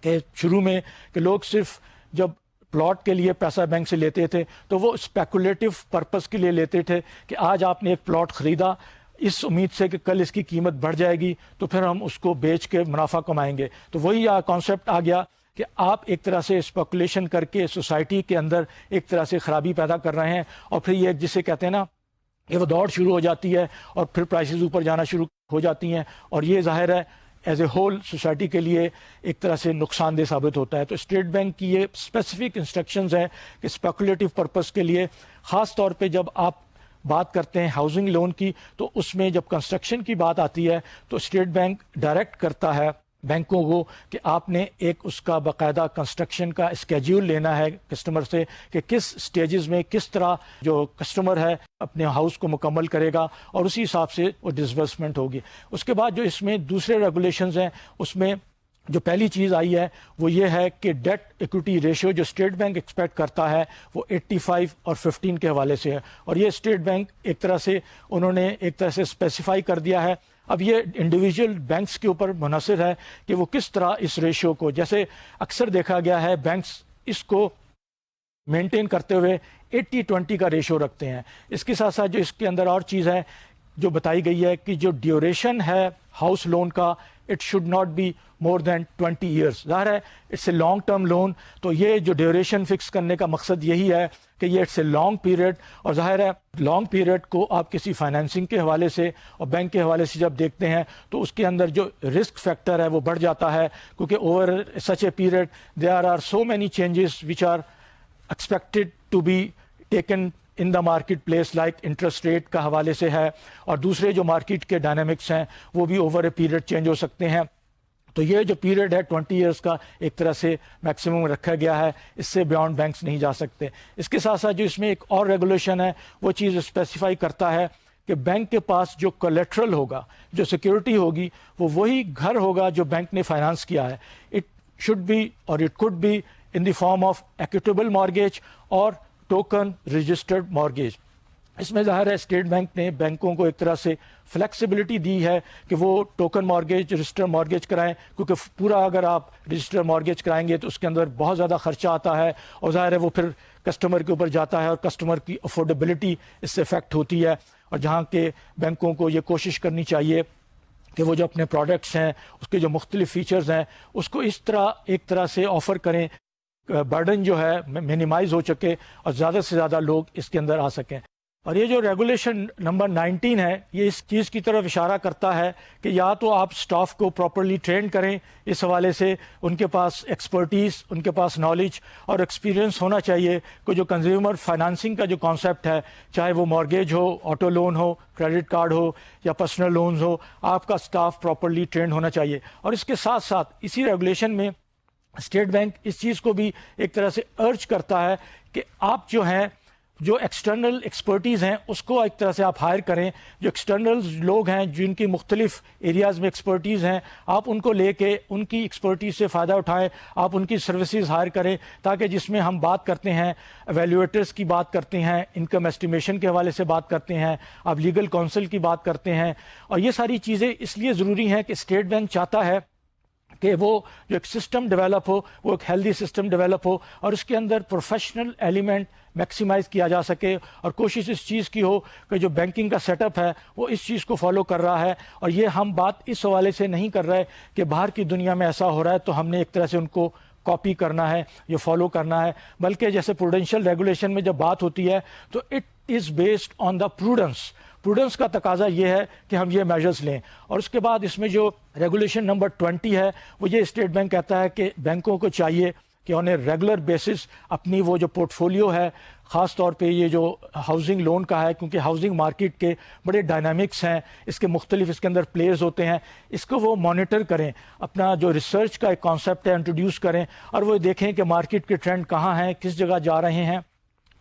کہ شروع میں کہ لوگ صرف جب پلاٹ کے لیے پیسہ بینک سے لیتے تھے تو وہ اسپیکولیٹو پرپس کے لیے لیتے تھے کہ آج آپ نے ایک پلاٹ خریدا اس امید سے کہ کل اس کی قیمت بڑھ جائے گی تو پھر ہم اس کو بیچ کے منافع کمائیں گے، تو وہی کانسیپٹ آ گیا کہ آپ ایک طرح سے اسپیکولیشن کر کے سوسائٹی کے اندر ایک طرح سے خرابی پیدا کر رہے ہیں، اور پھر یہ جسے کہتے ہیں نا کہ وہ دوڑ شروع ہو جاتی ہے اور پھر پرائسز اوپر جانا شروع ہو جاتی ہیں، اور یہ ظاہر ہے ایز اے ہول سوسائٹی کے لیے ایک طرح سے نقصان دہ ثابت ہوتا ہے۔ تو اسٹیٹ بینک کی یہ اسپیسیفک انسٹرکشنز ہیں کہ اسپیکولیٹو پرپس کے لیے، خاص طور پہ جب آپ بات کرتے ہیں ہاؤسنگ لون کی، تو اس میں جب کنسٹرکشن کی بات آتی ہے تو اسٹیٹ بینک ڈائریکٹ کرتا ہے بینکوں کو کہ آپ نے ایک اس کا باقاعدہ کنسٹرکشن کا اسکیڈول لینا ہے کسٹمر سے کہ کس سٹیجز میں کس طرح جو کسٹمر ہے اپنے ہاؤس کو مکمل کرے گا، اور اسی حساب سے وہ ڈسبرسمنٹ ہوگی۔ اس کے بعد جو اس میں دوسرے ریگولیشنز ہیں، اس میں جو پہلی چیز آئی ہے وہ یہ ہے کہ ڈیٹ ایکوٹی ریشیو جو اسٹیٹ بینک ایکسپیکٹ کرتا ہے وہ 85 اور 15 کے حوالے سے ہے، اور یہ اسٹیٹ بینک ایک طرح سے انہوں نے ایک طرح سے اسپیسیفائی کر دیا ہے۔ اب یہ انڈیویجول بینکس کے اوپر منحصر ہے کہ وہ کس طرح اس ریشیو کو، جیسے اکثر دیکھا گیا ہے بینکس اس کو مینٹین کرتے ہوئے 80-20 کا ریشیو رکھتے ہیں۔ اس کے ساتھ ساتھ جو اس کے اندر اور چیز ہے جو بتائی گئی ہے کہ جو ڈیوریشن ہے ہاؤس لون کا it should not be more than 20 years, ظاہر ہے it's a long term loan, تو یہ جو ڈیوریشن فکس کرنے کا مقصد یہی ہے کہ یہ اٹس اے لانگ پیریڈ، اور ظاہر ہے لانگ پیریڈ کو آپ کسی فائنینسنگ کے حوالے سے اور بینک کے حوالے سے جب دیکھتے ہیں تو اس کے اندر جو رسک فیکٹر ہے وہ بڑھ جاتا ہے، کیونکہ over such a period there are so many changes which are expected to be taken in the marketplace, like interest rate کا حوالے سے ہے، اور دوسرے جو مارکیٹ کے ڈائنامکس ہیں وہ بھی اوور اے پیریڈ چینج ہو سکتے ہیں۔ تو یہ جو پیریڈ ہے 20 ایئرس کا ایک طرح سے میکسیمم رکھا گیا ہے، اس سے بیانڈ بینکس نہیں جا سکتے۔ اس کے ساتھ ساتھ جو اس میں ایک اور ریگولیشن ہے وہ چیز اسپیسیفائی کرتا ہے کہ بینک کے پاس جو کولیٹرل ہوگا، جو سیکیورٹی ہوگی، وہ وہی گھر ہوگا جو بینک نے فائنانس کیا ہے۔ اٹ شوڈ بی اور it could be in the form of equitable mortgage اور ٹوکن رجسٹرڈ مارگیج۔ اس میں ظاہر ہے اسٹیٹ بینک نے بینکوں کو ایک طرح سے فلیکسیبلٹی دی ہے کہ وہ ٹوکن مارگیج، رجسٹر مارگیج کرائیں، کیونکہ پورا اگر آپ رجسٹر مارگیج کرائیں گے تو اس کے اندر بہت زیادہ خرچہ آتا ہے، اور ظاہر ہے وہ پھر کسٹمر کے اوپر جاتا ہے اور کسٹمر کی افورڈیبلٹی اس سے افیکٹ ہوتی ہے، اور جہاں کے بینکوں کو یہ کوشش کرنی چاہیے کہ وہ جو اپنے پروڈکٹس ہیں اس کے جو مختلف فیچرز ہیں اس کو اس طرح ایک طرح سے آفر کریں، برڈن جو ہے منیمائز ہو چکے اور زیادہ سے زیادہ لوگ اس کے اندر آ سکیں۔ اور یہ جو ریگولیشن نمبر 19 ہے یہ اس چیز کی طرف اشارہ کرتا ہے کہ یا تو آپ سٹاف کو پراپرلی ٹرین کریں، اس حوالے سے ان کے پاس ایکسپرٹیز، ان کے پاس نالج اور ایکسپیرینس ہونا چاہیے کہ جو کنزیومر فائنانسنگ کا جو کانسیپٹ ہے، چاہے وہ مارگیج ہو، آٹو لون ہو، کریڈٹ کارڈ ہو یا پرسنل لونز ہو، آپ کا سٹاف پراپرلی ٹرین ہونا چاہیے۔ اور اس کے ساتھ ساتھ اسی ریگولیشن میں اسٹیٹ بینک اس چیز کو بھی ایک طرح سے ارج کرتا ہے کہ آپ جو ہیں جو ایکسٹرنل ایکسپرٹیز ہیں اس کو ایک طرح سے آپ ہائر کریں. جو ایکسٹرنل لوگ ہیں جن کی مختلف ایریاز میں ایکسپرٹیز ہیں, آپ ان کو لے کے ان کی ایکسپرٹیز سے فائدہ اٹھائیں, آپ ان کی سروسز ہائر کریں, تاکہ جس میں ہم بات کرتے ہیں ایویلیویٹرز کی بات کرتے ہیں, انکم ایسٹیمیشن کے حوالے سے بات کرتے ہیں, آپ لیگل کونسل کی بات کرتے ہیں. اور یہ ساری چیزیں اس لیے ضروری ہیں کہ اسٹیٹ بینک چاہتا ہے کہ وہ جو ایک سسٹم ڈیولپ ہو وہ ایک ہیلدی سسٹم ڈیولپ ہو, اور اس کے اندر پروفیشنل ایلیمنٹ میکسیمائز کیا جا سکے, اور کوشش اس چیز کی ہو کہ جو بینکنگ کا سیٹ اپ ہے وہ اس چیز کو فالو کر رہا ہے. اور یہ ہم بات اس حوالے سے نہیں کر رہے کہ باہر کی دنیا میں ایسا ہو رہا ہے تو ہم نے ایک طرح سے ان کو کاپی کرنا ہے, یہ فالو کرنا ہے, بلکہ جیسے پروڈینشیل ریگولیشن میں جب بات ہوتی ہے تو it is based on the prudence کا تقاضا یہ ہے کہ ہم یہ میجرز لیں. اور اس کے بعد اس میں جو ریگولیشن نمبر 20 ہے وہ یہ اسٹیٹ بینک کہتا ہے کہ بینکوں کو چاہیے کہ انہیں ریگولر بیسس اپنی وہ جو پورٹ فولیو ہے, خاص طور پہ یہ جو ہاؤسنگ لون کا ہے, کیونکہ ہاؤسنگ مارکیٹ کے بڑے ڈائنامکس ہیں, اس کے مختلف اس کے اندر پلیئرز ہوتے ہیں, اس کو وہ مانیٹر کریں, اپنا جو ریسرچ کا ایک کانسیپٹ ہے انٹروڈیوس کریں, اور وہ دیکھیں کہ مارکیٹ کے ٹرینڈ کہاں ہیں, کس جگہ جا رہے ہیں,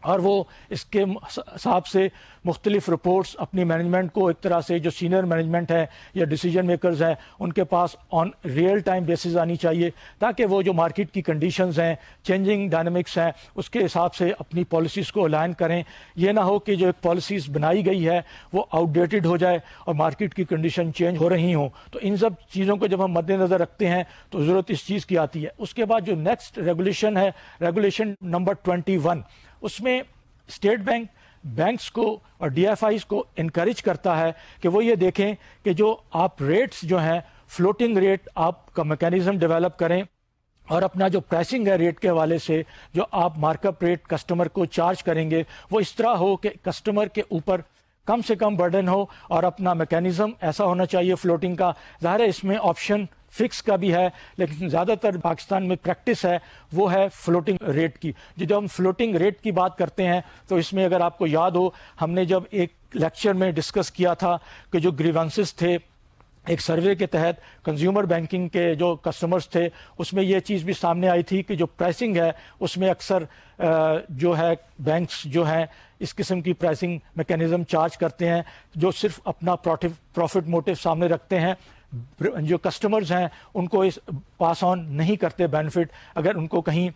اور وہ اس کے حساب سے مختلف رپورٹس اپنی مینجمنٹ کو ایک طرح سے جو سینئر مینجمنٹ ہے یا ڈیسیجن میکرز ہیں ان کے پاس آن ریئل ٹائم بیسز آنی چاہیے, تاکہ وہ جو مارکیٹ کی کنڈیشنز ہیں, چینجنگ ڈائنامکس ہیں, اس کے حساب سے اپنی پالیسیز کو الائن کریں. یہ نہ ہو کہ جو ایک پالیسیز بنائی گئی ہے وہ آؤٹ ڈیٹڈ ہو جائے اور مارکیٹ کی کنڈیشن چینج ہو رہی ہوں. تو ان سب چیزوں کو جب ہم مد نظر رکھتے ہیں تو ضرورت اس چیز کی آتی ہے. اس کے بعد جو نیکسٹ ریگولیشن ہے, ریگولیشن نمبر 21, اس میں اسٹیٹ بینک بینکس کو اور ڈی ایف آئیز کو انکریج کرتا ہے کہ وہ یہ دیکھیں کہ جو آپ ریٹس جو ہیں فلوٹنگ ریٹ آپ کا میکینزم ڈیولپ کریں, اور اپنا جو پرائسنگ ہے ریٹ کے حوالے سے جو آپ مارک اپ ریٹ کسٹمر کو چارج کریں گے وہ اس طرح ہو کہ کسٹمر کے اوپر کم سے کم برڈن ہو, اور اپنا میکینزم ایسا ہونا چاہیے فلوٹنگ کا. ظاہر ہے اس میں آپشن فکس کا بھی ہے, لیکن زیادہ تر پاکستان میں پریکٹس ہے وہ ہے فلوٹنگ ریٹ کی. جب ہم فلوٹنگ ریٹ کی بات کرتے ہیں تو اس میں اگر آپ کو یاد ہو, ہم نے جب ایک لیکچر میں ڈسکس کیا تھا کہ جو گریوانسز تھے ایک سروے کے تحت کنزیومر بینکنگ کے جو کسٹمرز تھے, اس میں یہ چیز بھی سامنے آئی تھی کہ جو پرائسنگ ہے اس میں اکثر جو ہے بینکس جو ہیں اس قسم کی پرائسنگ میکینزم چارج کرتے ہیں جو صرف اپنا پروفٹ موٹیو سامنے رکھتے ہیں. جو کسٹمرز ہیں ان کو اس پاس آن نہیں کرتے بینیفٹ, اگر ان کو کہیں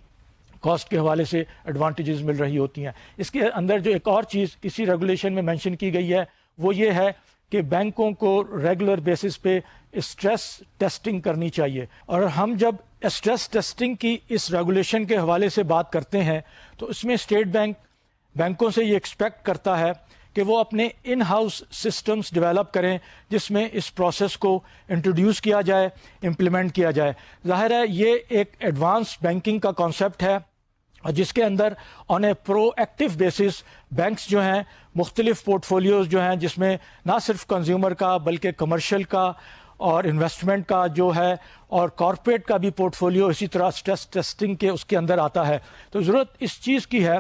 کاسٹ کے حوالے سے ایڈوانٹیجز مل رہی ہوتی ہیں. اس کے اندر جو ایک اور چیز اسی ریگولیشن میں مینشن کی گئی ہے وہ یہ ہے کہ بینکوں کو ریگولر بیسس پہ اسٹریس ٹیسٹنگ کرنی چاہیے. اور ہم جب اسٹریس ٹیسٹنگ کی اس ریگولیشن کے حوالے سے بات کرتے ہیں تو اس میں اسٹیٹ بینک بینکوں سے یہ ایکسپیکٹ کرتا ہے کہ وہ اپنے ان ہاؤس سسٹمز ڈیولپ کریں جس میں اس پروسیس کو انٹروڈیوس کیا جائے, امپلیمنٹ کیا جائے. ظاہر ہے یہ ایک ایڈوانس بینکنگ کا کانسیپٹ ہے اور جس کے اندر آن اے پرو ایکٹیو بیسس بینکس جو ہیں مختلف پورٹ فولیوز جو ہیں جس میں نہ صرف کنزیومر کا بلکہ کمرشل کا اور انویسٹمنٹ کا جو ہے اور کارپوریٹ کا بھی پورٹ فولیو اسی طرح اسٹریس ٹیسٹنگ کے اس کے اندر آتا ہے. تو ضرورت اس چیز کی ہے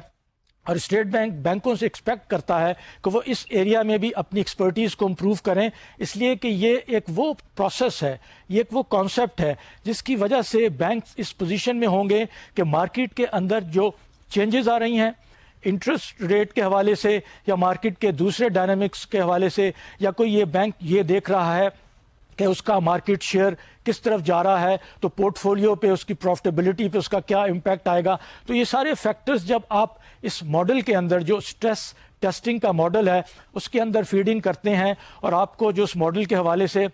اور اسٹیٹ بینک بینکوں سے ایکسپیکٹ کرتا ہے کہ وہ اس ایریا میں بھی اپنی ایکسپرٹیز کو امپروو کریں, اس لیے کہ یہ ایک وہ پروسیس ہے, یہ ایک وہ کانسیپٹ ہے جس کی وجہ سے بینک اس پوزیشن میں ہوں گے کہ مارکیٹ کے اندر جو چینجز آ رہی ہیں انٹرسٹ ریٹ کے حوالے سے یا مارکیٹ کے دوسرے ڈائنامکس کے حوالے سے, یا کوئی یہ بینک یہ دیکھ رہا ہے کہ اس کا مارکیٹ شیئر کس طرف جا رہا ہے تو پورٹ فولیو پہ اس کی پروفٹیبلٹی پہ اس کا کیا امپیکٹ آئے گا. تو یہ سارے فیکٹرز جب آپ اس ماڈل کے اندر جو اسٹریس ٹیسٹنگ کا ماڈل ہے اس کے اندر فیڈنگ کرتے ہیں اور آپ کو جو اس ماڈل کے حوالے سے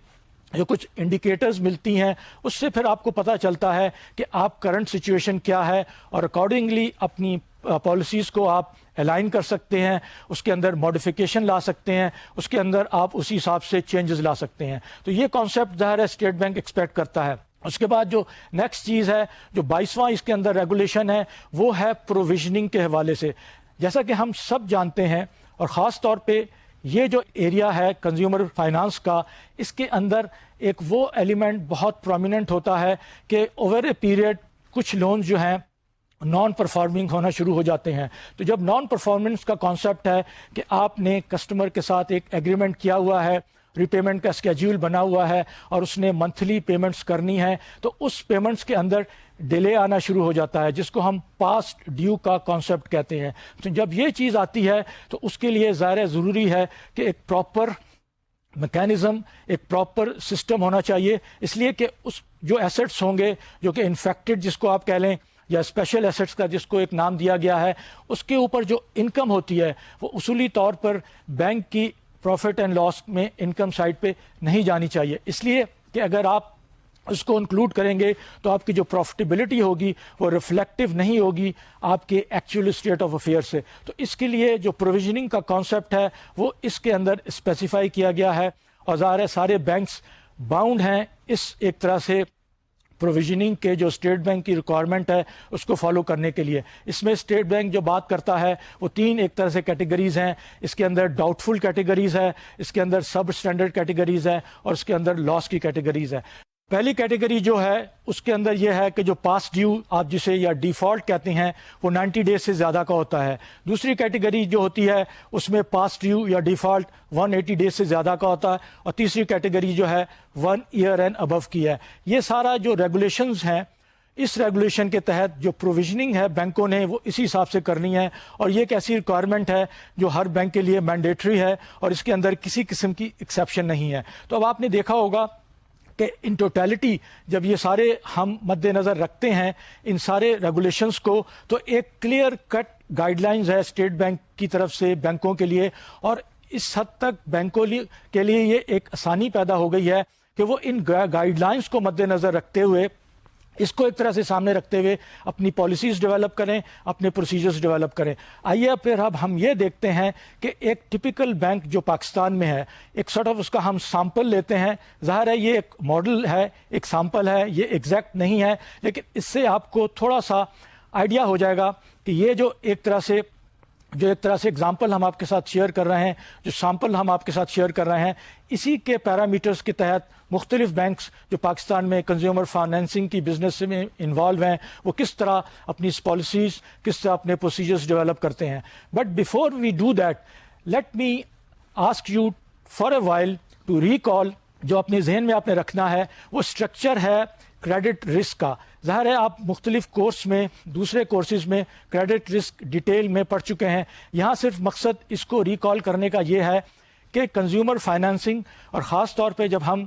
جو کچھ انڈیکیٹرز ملتی ہیں اس سے پھر آپ کو پتہ چلتا ہے کہ آپ کرنٹ سچویشن کیا ہے اور اکارڈنگلی اپنی پالیسیز کو آپ الائن کر سکتے ہیں, اس کے اندر ماڈیفیکیشن لا سکتے ہیں, اس کے اندر آپ اسی حساب سے چینجز لا سکتے ہیں. تو یہ کانسیپٹ ظاہر ہے اسٹیٹ بینک ایکسپیکٹ کرتا ہے. اس کے بعد جو نیکسٹ چیز ہے جو 22واں اس کے اندر ریگولیشن ہے وہ ہے پروویژننگ کے حوالے سے. جیسا کہ ہم سب جانتے ہیں اور خاص طور پہ یہ جو ایریا ہے کنزیومر فائنانس کا, اس کے اندر ایک وہ ایلیمنٹ بہت پرومیننٹ ہوتا ہے کہ اوور اے پیریڈ کچھ لونز جو ہیں نان پرفارمنگ ہونا شروع ہو جاتے ہیں. تو جب نان پرفارمنس کا کانسیپٹ ہے کہ آپ نے کسٹمر کے ساتھ ایک ایگریمنٹ کیا ہوا ہے, ریپیمنٹ کا اسکیڈول بنا ہوا ہے اور اس نے منتھلی پیمنٹس کرنی ہے تو اس پیمنٹس کے اندر ڈیلے آنا شروع ہو جاتا ہے، جس کو ہم پاسٹ ڈیو کا کانسیپٹ کہتے ہیں۔ تو جب یہ چیز آتی ہے تو اس کے لیے ظاہر ضروری ہے کہ ایک پراپر میکینزم، ایک پراپر سسٹم ہونا چاہیے، اس لیے کہ اس جو ایسٹس ہوں گے جو کہ انفیکٹڈ جس کو آپ کہہ لیں یا اسپیشل ایسٹس کا جس کو ایک نام دیا گیا ہے، اس کے اوپر جو انکم ہوتی ہے وہ اصولی طور پر بینک کی پروفٹ اینڈ لاس میں انکم سائڈ پہ نہیں جانی چاہیے، اس لیے کہ اگر آپ اس کو انکلوڈ کریں گے تو آپ کی جو پروفٹیبلٹی ہوگی وہ ریفلیکٹو نہیں ہوگی آپ کے ایکچوئل اسٹیٹ آف افیئر سے۔ تو اس کے لیے جو پروویژننگ کا کانسیپٹ ہے وہ اس کے اندر اسپیسیفائی کیا گیا ہے، اور ظاہر ہے سارے بینکس باؤنڈ ہیں اس ایک طرح سے پروویژننگ کے جو اسٹیٹ بینک کی ریکوائرمنٹ ہے اس کو فالو کرنے کے لیے۔ اس میں اسٹیٹ بینک جو بات کرتا ہے وہ تین ایک طرح سے کیٹیگریز ہیں، اس کے اندر ڈاؤٹ فل کیٹیگریز ہے، اس کے اندر سب اسٹینڈرڈ کیٹیگریز ہے، اور اس کے اندر لاس کی کیٹیگریز ہے۔ پہلی کیٹیگری جو ہے اس کے اندر یہ ہے کہ جو پاس ڈیو آپ جسے یا ڈیفالٹ کہتے ہیں وہ 90 ڈیز سے زیادہ کا ہوتا ہے۔ دوسری کیٹیگری جو ہوتی ہے اس میں پاس ڈیو یا ڈیفالٹ 180 ڈیز سے زیادہ کا ہوتا ہے، اور تیسری کیٹیگری جو ہے 1 ایئر اینڈ ابو کی ہے۔ یہ سارا جو ریگولیشنز ہیں، اس ریگولیشن کے تحت جو پروویژننگ ہے بینکوں نے وہ اسی حساب سے کرنی ہے، اور یہ ایک ایسی ریکوائرمنٹ ہے جو ہر بینک کے لیے مینڈیٹری ہے اور اس کے اندر کسی قسم کی ایکسیپشن نہیں ہے۔ تو اب آپ نے دیکھا ہوگا کہ ان ٹوٹیلٹی جب یہ سارے ہم مد نظر رکھتے ہیں ان سارے ریگولیشنز کو، تو ایک کلیئر کٹ گائیڈ لائنز ہے اسٹیٹ بینک کی طرف سے بینکوں کے لیے، اور اس حد تک بینکوں کے لیے یہ ایک آسانی پیدا ہو گئی ہے کہ وہ ان گائیڈ لائنز کو مد نظر رکھتے ہوئے، اس کو ایک طرح سے سامنے رکھتے ہوئے اپنی پالیسیز ڈیولپ کریں، اپنے پروسیجرز ڈیولپ کریں۔ آئیے پھر اب ہم یہ دیکھتے ہیں کہ ایک ٹپیکل بینک جو پاکستان میں ہے، ایک سارٹ آف اس کا ہم سیمپل لیتے ہیں۔ ظاہر ہے یہ ایک ماڈل ہے، ایک سیمپل ہے، یہ ایگزیکٹ نہیں ہے، لیکن اس سے آپ کو تھوڑا سا آئیڈیا ہو جائے گا کہ یہ جو ایک طرح سے اگزامپل ہم آپ کے ساتھ شیئر کر رہے ہیں، جو سیمپل ہم آپ کے ساتھ شیئر کر رہے ہیں، اسی کے پیرامیٹرز کے تحت مختلف بینکس جو پاکستان میں کنزیومر فائنینسنگ کی بزنس میں انوالو ہیں وہ کس طرح اپنی پالیسیز، کس طرح اپنے پروسیجرز ڈیولپ کرتے ہیں۔ But before we do that, let me ask you for a while to recall, جو اپنے ذہن میں آپ نے رکھنا ہے وہ اسٹرکچر ہے کریڈٹ رسک کا۔ ظاہر ہے آپ مختلف کورس میں، دوسرے کورسز میں کریڈٹ رسک ڈیٹیل میں پڑھ چکے ہیں، یہاں صرف مقصد اس کو ریکال کرنے کا یہ ہے کہ کنزیومر فائنینسنگ، اور خاص طور پہ جب ہم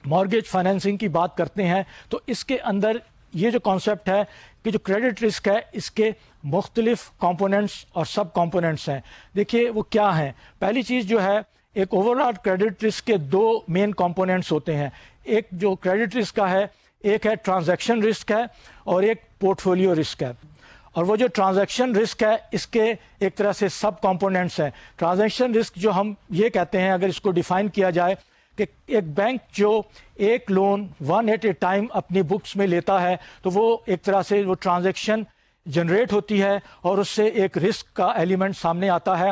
مارگیج فائنینسنگ کی بات کرتے ہیں تو اس کے اندر یہ جو کانسیپٹ ہے کہ جو کریڈٹ رسک ہے اس کے مختلف کمپوننٹس اور سب کمپوننٹس ہیں۔ دیکھیے وہ کیا ہیں۔ پہلی چیز جو ہے، ایک اوور آل کریڈٹ رسک کے دو مین کمپوننٹس ہوتے ہیں۔ ایک جو کریڈٹ رسک کا ہے، ایک ہے ٹرانزیکشن رسک ہے اور ایک پورٹ فولیو رسک ہے، اور وہ جو ٹرانزیکشن رسک ہے اس کے ایک طرح سے سب کمپوننٹس ہیں۔ ٹرانزیکشن رسک جو ہم یہ کہتے ہیں، اگر اس کو ڈیفائن کیا جائے، کہ ایک بینک جو ایک loan one at a time اپنی بکس میں لیتا ہے تو وہ ایک طرح سے وہ ٹرانزیکشن جنریٹ ہوتی ہے اور اس سے ایک رسک کا ایلیمنٹ سامنے آتا ہے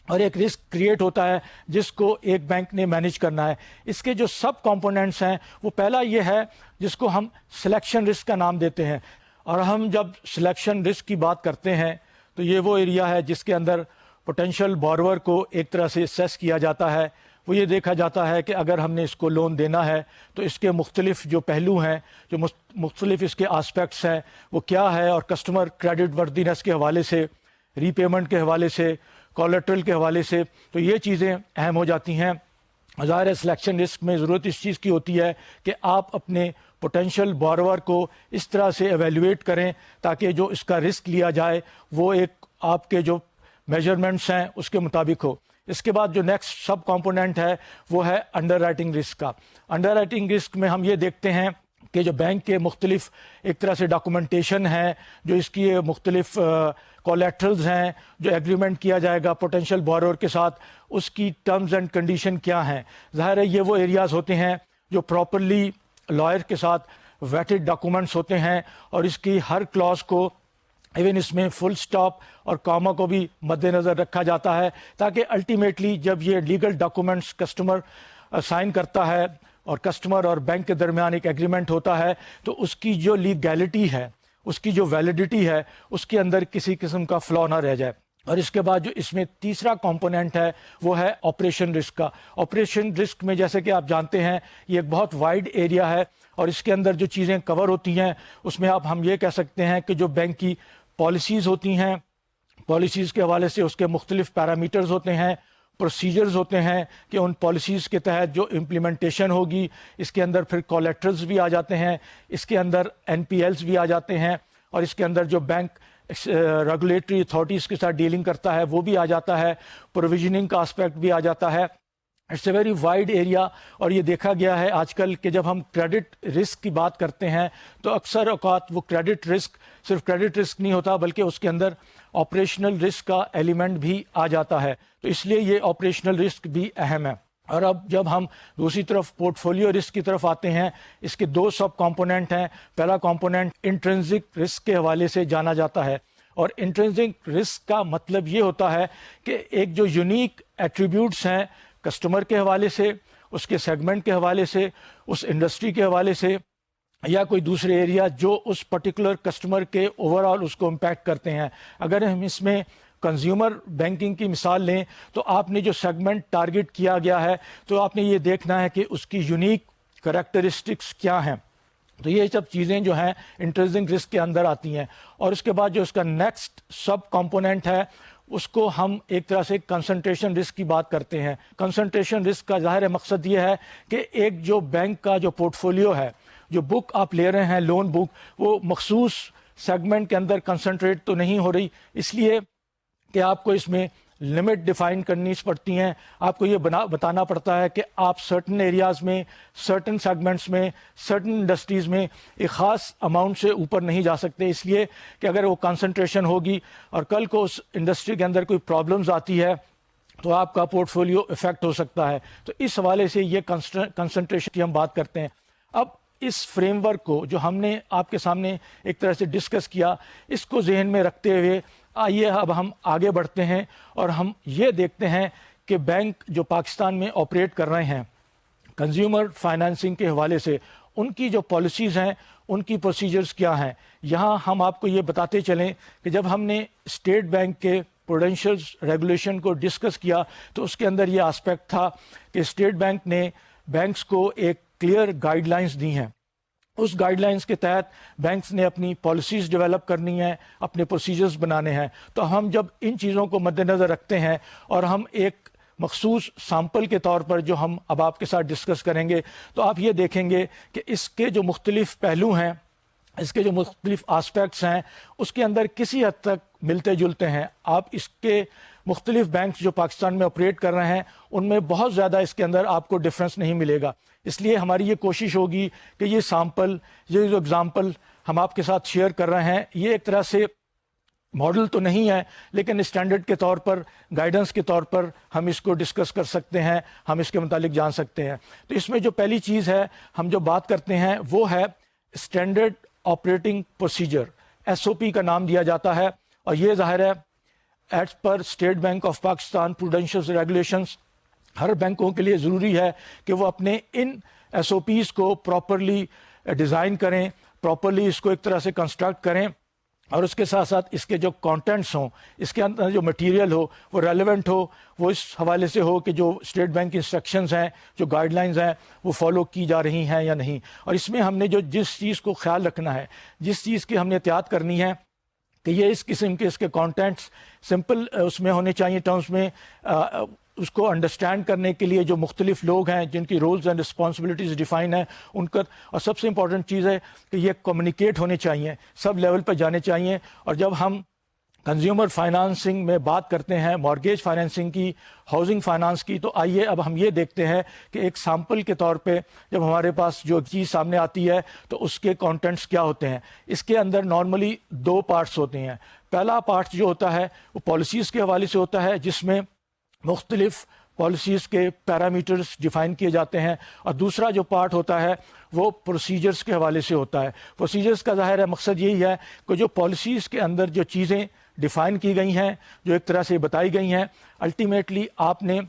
اور ایک رسک کریٹ ہوتا ہے جس کو ایک بینک نے مینیج کرنا ہے۔ اس کے جو سب کمپوننٹس ہیں وہ پہلا یہ ہے جس کو ہم سلیکشن رسک کا نام دیتے ہیں، اور ہم جب سلیکشن رسک کی بات کرتے ہیں تو یہ وہ ایریا ہے جس کے اندر پوٹینشیل بارور کو ایک طرح سے اسیس کیا جاتا ہے۔ وہ یہ دیکھا جاتا ہے کہ اگر ہم نے اس کو لون دینا ہے تو اس کے مختلف جو پہلو ہیں، جو مختلف اس کے آسپیکٹس ہیں وہ کیا ہے، اور کسٹمر کریڈٹ وردینس کے حوالے سے، ری پیمنٹ کے حوالے سے، کولیٹرل کے حوالے سے، تو یہ چیزیں اہم ہو جاتی ہیں۔ ظاہر سلیکشن رسک میں ضرورت اس چیز کی ہوتی ہے کہ آپ اپنے پوٹینشیل بارور کو اس طرح سے ایویلویٹ کریں تاکہ جو اس کا رسک لیا جائے وہ ایک آپ کے جو میجرمنٹس ہیں اس کے مطابق ہو۔ اس کے بعد جو نیکسٹ سب کمپوننٹ ہے وہ ہے انڈر رائٹنگ رسک کا۔ انڈر رائٹنگ رسک میں ہم یہ دیکھتے ہیں کہ جو بینک کے مختلف ایک طرح سے ڈاکومنٹیشن ہے، جو اس کی مختلف کولیٹرلز ہیں، جو ایگریمنٹ کیا جائے گا پوٹینشیل بورور کے ساتھ، اس کی ٹرمز اینڈ کنڈیشن کیا ہیں۔ ظاہر ہے یہ وہ ایریاز ہوتے ہیں جو پراپرلی لائر کے ساتھ ویٹڈ ڈاکومنٹس ہوتے ہیں، اور اس کی ہر کلاز کو ایون اس میں فل سٹاپ اور کاما کو بھی مد نظر رکھا جاتا ہے تاکہ الٹیمیٹلی جب یہ لیگل ڈاکومنٹس کسٹمر سائن کرتا ہے اور کسٹمر اور بینک کے درمیان ایک ایگریمنٹ ہوتا ہے تو اس کی جو لیگیلٹی ہے، اس کی جو ویلیڈیٹی ہے، اس کے اندر کسی قسم کا فلا نہ رہ جائے۔ اور اس کے بعد جو اس میں تیسرا کمپوننٹ ہے وہ ہے آپریشن رسک کا. آپریشن رسک میں جیسے کہ آپ جانتے ہیں یہ ایک بہت وائڈ ایریا ہے اور اس کے اندر جو چیزیں کور ہوتی ہیں اس میں ہم یہ کہہ سکتے ہیں کہ جو بینک کی پالیسیز ہوتی ہیں، پالیسیز کے حوالے سے اس کے مختلف پیرامیٹرز ہوتے ہیں، پروسیجرز ہوتے ہیں کہ ان پالیسیز کے تحت جو امپلیمنٹیشن ہوگی، اس کے اندر پھر کولیٹرلز بھی آ جاتے ہیں، اس کے اندر NPLs بھی آ جاتے ہیں، اور اس کے اندر جو بینک ریگولیٹری اتھارٹیز کے ساتھ ڈیلنگ کرتا ہے وہ بھی آ جاتا ہے، پروویژننگ کا اسپیکٹ بھی آ جاتا ہے. It's a very wide area. اور یہ دیکھا گیا ہے آج کل کہ جب ہم کریڈٹ رسک کی بات کرتے ہیں تو اکثر اوقات وہ کریڈٹ رسک صرف کریڈٹ رسک نہیں ہوتا بلکہ اس کے اندر آپریشنل رسک کا ایلیمنٹ بھی آ جاتا ہے. تو اس لیے یہ آپریشنل رسک بھی اہم ہے. اور اب جب ہم دوسری طرف پورٹ فولیو رسک کی طرف آتے ہیں، اس کے دو سب کمپوننٹ ہیں. پہلا کمپوننٹ انٹرنزک رسک کے حوالے سے جانا جاتا ہے، اور انٹرنزک رسک کا مطلب یہ ہوتا ہے کہ ایک جو یونیک ایٹریبیوٹس ہیں کسٹمر کے حوالے سے، اس کے سیگمنٹ کے حوالے سے، اس انڈسٹری کے حوالے سے، یا کوئی دوسرے ایریا جو اس پرٹیکولر کسٹمر کے اوور آل اس کو امپیکٹ کرتے ہیں. اگر ہم اس میں کنزیومر بینکنگ کی مثال لیں تو آپ نے جو سیگمنٹ ٹارگٹ کیا گیا ہے تو آپ نے یہ دیکھنا ہے کہ اس کی یونیک کریکٹرسٹکس کیا ہیں. تو یہ سب چیزیں جو ہیں انٹرنزک رسک کے اندر آتی ہیں. اور اس کے بعد جو اس کا نیکسٹ سب کمپوننٹ ہے اس کو ہم ایک طرح سے کنسنٹریشن رسک کی بات کرتے ہیں. کنسنٹریشن رسک کا ظاہر مقصد یہ ہے کہ ایک جو بینک کا جو پورٹ فولیو ہے، جو بک آپ لے رہے ہیں لون بک، وہ مخصوص سیگمنٹ کے اندر کنسنٹریٹ تو نہیں ہو رہی، اس لیے کہ آپ کو اس میں لمٹ ڈیفائن کرنی پڑتی ہیں. آپ کو یہ بتانا پڑتا ہے کہ آپ سرٹن ایریاز میں، سرٹن سیگمنٹس میں، سرٹن انڈسٹریز میں ایک خاص اماؤنٹ سے اوپر نہیں جا سکتے، اس لیے کہ اگر وہ کنسنٹریشن ہوگی اور کل کو اس انڈسٹری کے اندر کوئی پرابلمز آتی ہے تو آپ کا پورٹ فولیو افیکٹ ہو سکتا ہے. تو اس حوالے سے یہ کنسنٹریشن کی ہم بات کرتے ہیں. اب اس فریم ورک کو جو ہم نے آپ کے سامنے ایک طرح سے ڈسکس کیا، اس کو ذہن میں رکھتے ہوئے آئیے اب ہم آگے بڑھتے ہیں اور ہم یہ دیکھتے ہیں کہ بینک جو پاکستان میں آپریٹ کر رہے ہیں کنزیومر فائنانسنگ کے حوالے سے، ان کی جو پالیسیز ہیں، ان کی پروسیجرز کیا ہیں. یہاں ہم آپ کو یہ بتاتے چلیں کہ جب ہم نے اسٹیٹ بینک کے پروڈینشیل ریگولیشن کو ڈسکس کیا تو اس کے اندر یہ آسپیکٹ تھا کہ اسٹیٹ بینک نے بینکس کو ایک کلیئر گائیڈ لائنز دی ہیں. اس گائیڈ لائنز کے تحت بینکس نے اپنی پالیسیز ڈیولپ کرنی ہیں، اپنے پروسیجرز بنانے ہیں. تو ہم جب ان چیزوں کو مد نظر رکھتے ہیں اور ہم ایک مخصوص سیمپل کے طور پر جو ہم اب آپ کے ساتھ ڈسکس کریں گے تو آپ یہ دیکھیں گے کہ اس کے جو مختلف پہلو ہیں، اس کے جو مختلف آسپیکٹس ہیں، اس کے اندر کسی حد تک ملتے جلتے ہیں. آپ اس کے مختلف بینکس جو پاکستان میں آپریٹ کر رہے ہیں ان میں بہت زیادہ اس کے اندر آپ کو ڈفرینس نہیں ملے گا. اس لیے ہماری یہ کوشش ہوگی کہ یہ سیمپل، یہ جو اگزامپل ہم آپ کے ساتھ شیئر کر رہے ہیں، یہ ایک طرح سے ماڈل تو نہیں ہے لیکن اسٹینڈرڈ کے طور پر، گائیڈنس کے طور پر ہم اس کو ڈسکس کر سکتے ہیں، ہم اس کے متعلق جان سکتے ہیں. تو اس میں جو پہلی چیز ہے ہم جو بات کرتے ہیں وہ ہے اسٹینڈرڈ آپریٹنگ پروسیجر. SOP کا نام دیا جاتا ہے، اور یہ ظاہر ہے as per State Bank of Pakistan prudential regulations ہر بینکوں کے لیے ضروری ہے کہ وہ اپنے ان SOPs کو پراپرلی ڈیزائن کریں، پراپرلی اس کو ایک طرح سے کنسٹرکٹ کریں، اور اس کے ساتھ ساتھ اس کے جو کانٹینٹس ہوں، اس کے اندر جو مٹیریل ہو وہ ریلیونٹ ہو، وہ اس حوالے سے ہو کہ جو اسٹیٹ بینک کی انسٹرکشنز ہیں، جو گائیڈ لائنز ہیں، وہ فالو کی جا رہی ہیں یا نہیں. اور اس میں ہم نے جس چیز کو خیال رکھنا ہے، جس چیز کی ہم نے احتیاط کرنی ہے کہ یہ اس قسم کے اس کے کانٹینٹس سمپل اس میں ہونے چاہیے ٹرمز میں. اس کو انڈرسٹینڈ کرنے کے لیے جو مختلف لوگ ہیں جن کی رولز اینڈ رسپانسبلٹیز ڈیفائن ہیں ان کا، اور سب سے امپورٹنٹ چیز ہے کہ یہ کمیونیکیٹ ہونے چاہیے، سب لیول پہ جانے چاہیے. اور جب ہم کنزیومر فائنانسنگ میں بات کرتے ہیں، مارگیج فائنانسنگ کی، ہاؤسنگ فائنانس کی، تو آئیے اب ہم یہ دیکھتے ہیں کہ ایک سیمپل کے طور پہ جب ہمارے پاس جو چیز سامنے آتی ہے تو اس کے کانٹینٹس کیا ہوتے ہیں. اس کے اندر نارملی دو پارٹس ہوتے ہیں. پہلا پارٹ جو ہوتا ہے وہ پالیسیز کے حوالے سے ہوتا ہے جس میں مختلف پالیسیز کے پیرامیٹرز ڈیفائن کیے جاتے ہیں، اور دوسرا جو پارٹ ہوتا ہے وہ پروسیجرز کے حوالے سے ہوتا ہے. پروسیجرز کا ظاہر ہے مقصد یہی ہے کہ جو پالیسیز کے اندر جو چیزیں ڈیفائن کی گئی ہیں، جو ایک طرح سے بتائی گئی ہیں، الٹیمیٹلی آپ نے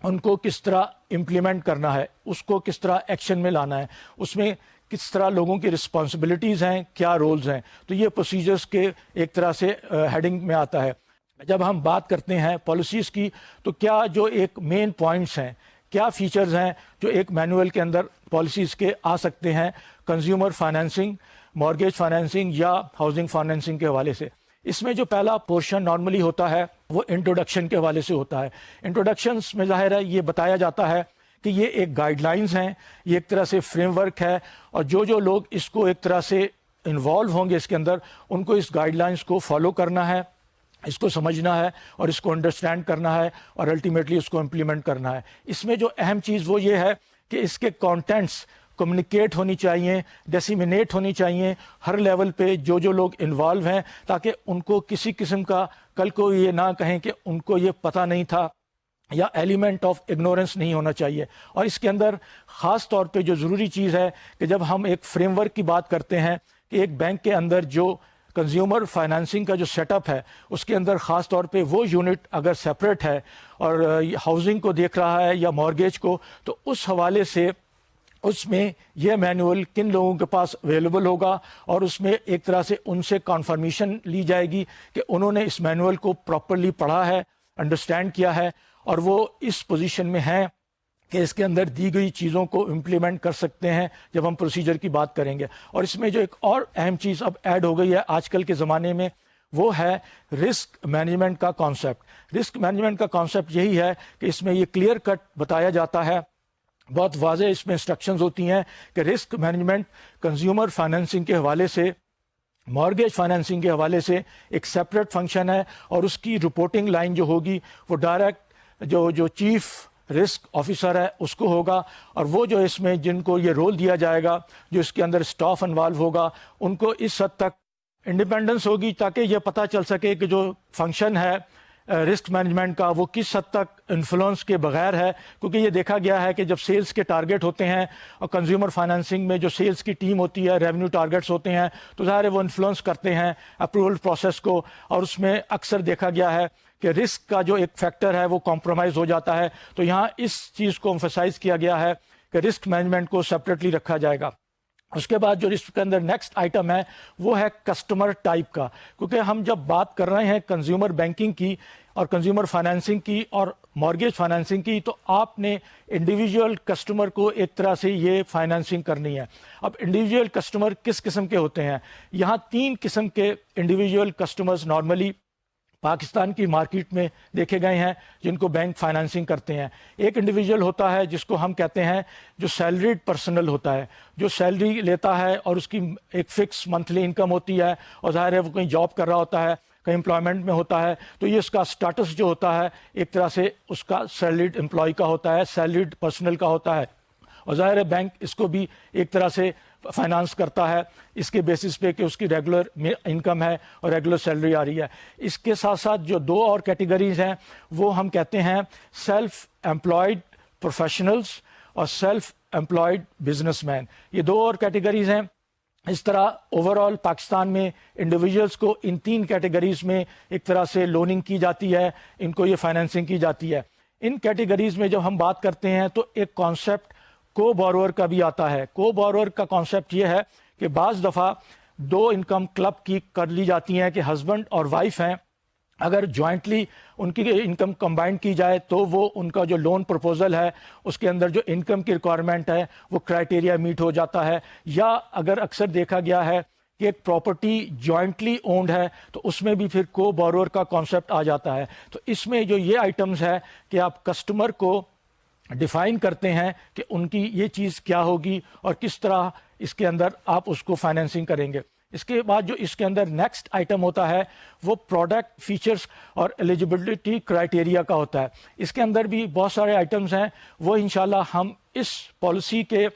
ان کو کس طرح امپلیمنٹ کرنا ہے، اس کو کس طرح ایکشن میں لانا ہے، اس میں کس طرح لوگوں کی رسپانسبلٹیز ہیں، کیا رولز ہیں. تو یہ پروسیجرز کے ایک طرح سے ہیڈنگ میں آتا ہے. جب ہم بات کرتے ہیں پالیسیز کی تو کیا جو ایک مین پوائنٹس ہیں، کیا فیچرز ہیں جو ایک مینول کے اندر پالیسیز کے آ سکتے ہیں کنزیومر فائنینسنگ، مارگیج فائنینسنگ یا ہاؤسنگ فائنینسنگ کے حوالے سے۔ اس میں جو پہلا پورشن نارملی ہوتا ہے وہ انٹروڈکشن کے حوالے سے ہوتا ہے۔ انٹروڈکشنس میں ظاہر ہے یہ بتایا جاتا ہے کہ یہ ایک گائیڈ لائنز ہیں، یہ ایک طرح سے فریم ورک ہے، اور جو لوگ اس کو ایک طرح سے انوالو ہوں گے اس کے اندر، ان کو اس گائیڈ لائنز کو فالو کرنا ہے، اس کو سمجھنا ہے اور اس کو انڈرسٹینڈ کرنا ہے اور الٹیمیٹلی اس کو امپلیمنٹ کرنا ہے۔ اس میں جو اہم چیز وہ یہ ہے کہ اس کے کانٹینٹس کمیونیکیٹ ہونی چاہیے، ڈیسیمینیٹ ہونی چاہیے ہر لیول پہ جو لوگ انوالو ہیں، تاکہ ان کو کسی قسم کا کل کو یہ نہ کہیں کہ ان کو یہ پتہ نہیں تھا، یا ایلیمنٹ آف اگنورنس نہیں ہونا چاہیے۔ اور اس کے اندر خاص طور پہ جو ضروری چیز ہے کہ جب ہم ایک فریم ورک کی بات کرتے ہیں کہ ایک بینک کے اندر جو کنزیومر فائنانسنگ کا جو سیٹ اپ ہے، اس کے اندر خاص طور پہ وہ یونٹ اگر سپریٹ ہے اور ہاؤسنگ کو دیکھ رہا ہے یا مارگیج کو، تو اس حوالے سے اس میں یہ مینول کن لوگوں کے پاس اویلیبل ہوگا، اور اس میں ایک طرح سے ان سے کنفرمیشن لی جائے گی کہ انہوں نے اس مینول کو پراپرلی پڑھا ہے، انڈرسٹینڈ کیا ہے، اور وہ اس پوزیشن میں ہیں کہ اس کے اندر دی گئی چیزوں کو امپلیمنٹ کر سکتے ہیں جب ہم پروسیجر کی بات کریں گے۔ اور اس میں جو ایک اور اہم چیز اب ایڈ ہو گئی ہے آج کل کے زمانے میں، وہ ہے رسک مینجمنٹ کا کانسیپٹ۔ رسک مینجمنٹ کا کانسیپٹ یہی ہے کہ اس میں یہ کلیئر کٹ بتایا جاتا ہے، بہت واضح اس میں انسٹرکشنز ہوتی ہیں کہ رسک مینجمنٹ کنزیومر فائنینسنگ کے حوالے سے، مارگیج فائنینسنگ کے حوالے سے ایک سیپریٹ فنکشن ہے، اور اس کی رپورٹنگ لائن جو ہوگی وہ ڈائریکٹ جو چیف رسک آفیسر ہے اس کو ہوگا، اور وہ جو اس میں جن کو یہ رول دیا جائے گا، جو اس کے اندر اسٹاف انوالو ہوگا، ان کو اس حد تک انڈیپینڈنس ہوگی تاکہ یہ پتہ چل سکے کہ جو فنکشن ہے رسک مینجمنٹ کا وہ کس حد تک انفلوئنس کے بغیر ہے۔ کیونکہ یہ دیکھا گیا ہے کہ جب سیلز کے ٹارگٹ ہوتے ہیں، اور کنزیومر فائنینسنگ میں جو سیلز کی ٹیم ہوتی ہے، ریونیو ٹارگٹس ہوتے ہیں، تو ظاہر ہے وہ انفلوئنس کرتے ہیں اپروول پروسیس کو، اور اس میں اکثر دیکھا گیا ہے کہ رسک کا جو ایک فیکٹر ہے وہ کمپرومائز ہو جاتا ہے۔ تو یہاں اس چیز کو امفسائز کیا گیا ہے کہ رسک مینجمنٹ کو سپریٹلی رکھا جائے گا۔ اس کے بعد جو رسک کے اندر نیکسٹ آئٹم ہے وہ ہے کسٹمر ٹائپ کا، کیونکہ ہم جب بات کر رہے ہیں کنزیومر بینکنگ کی اور کنزیومر فائنینسنگ کی اور مارگیج فائنینسنگ کی، تو آپ نے انڈیویجول کسٹمر کو ایک طرح سے یہ فائنینسنگ کرنی ہے۔ اب انڈیویجول کسٹمر کس قسم کے ہوتے ہیں؟ یہاں 3 قسم کے انڈیویجول کسٹمرز نارملی پاکستان کی مارکیٹ میں دیکھے گئے ہیں جن کو بینک فائنانسنگ کرتے ہیں۔ ایک انڈیویجول ہوتا ہے جس کو ہم کہتے ہیں جو سیلریڈ پرسنل ہوتا ہے، جو سیلری لیتا ہے اور اس کی ایک فکس منتھلی انکم ہوتی ہے، اور ظاہر ہے وہ کہیں جاب کر رہا ہوتا ہے، کہیں امپلائمنٹ میں ہوتا ہے، تو یہ اس کا سٹیٹس جو ہوتا ہے ایک طرح سے اس کا سیلریڈ امپلائی کا ہوتا ہے، سیلریڈ پرسنل کا ہوتا ہے، اور ظاہر ہے بینک اس کو بھی ایک طرح سے فائنانس کرتا ہے اس کے بیسس پہ کہ اس کی ریگولر انکم ہے اور ریگولر سیلری آ رہی ہے۔ اس کے ساتھ ساتھ جو 2 اور کیٹیگریز ہیں وہ ہم کہتے ہیں سیلف امپلائڈ پروفیشنلز اور سیلف امپلائڈ بزنس مین، یہ 2 اور کیٹیگریز ہیں۔ اس طرح اوور آل پاکستان میں انڈیویجولس کو ان 3 کیٹیگریز میں ایک طرح سے لوننگ کی جاتی ہے، ان کو یہ فائنینسنگ کی جاتی ہے۔ ان کیٹیگریز میں جب ہم بات کرتے ہیں تو ایک کانسیپٹ کو بورور کا بھی آتا ہے۔ کو بورور کا کانسیپٹ یہ ہے کہ بعض دفعہ 2 انکم کلب کی کر لی جاتی ہیں کہ ہسبینڈ اور وائف ہیں، اگر جوائنٹلی ان کی انکم کمبائنڈ کی جائے تو وہ ان کا جو لون پروپوزل ہے اس کے اندر جو انکم کی ریکوائرمنٹ ہے وہ کرائٹیریا میٹ ہو جاتا ہے۔ یا اگر اکثر دیکھا گیا ہے کہ ایک پراپرٹی جوائنٹلی اونڈ ہے تو اس میں بھی پھر کو بورور کا کانسیپٹ آ جاتا ہے۔ تو اس میں جو یہ آئٹمز ہے کہ آپ کسٹمر کو ڈیفائن کرتے ہیں کہ ان کی یہ چیز کیا ہوگی اور کس طرح اس کے اندر آپ اس کو فائنینسنگ کریں گے۔ اس کے بعد جو اس کے اندر نیکسٹ آئٹم ہوتا ہے وہ پروڈکٹ فیچرز اور ایلیجیبلٹی کرائٹیریا کا ہوتا ہے۔ اس کے اندر بھی بہت سارے آئٹمز ہیں، وہ انشاءاللہ ہم اس پالیسی کے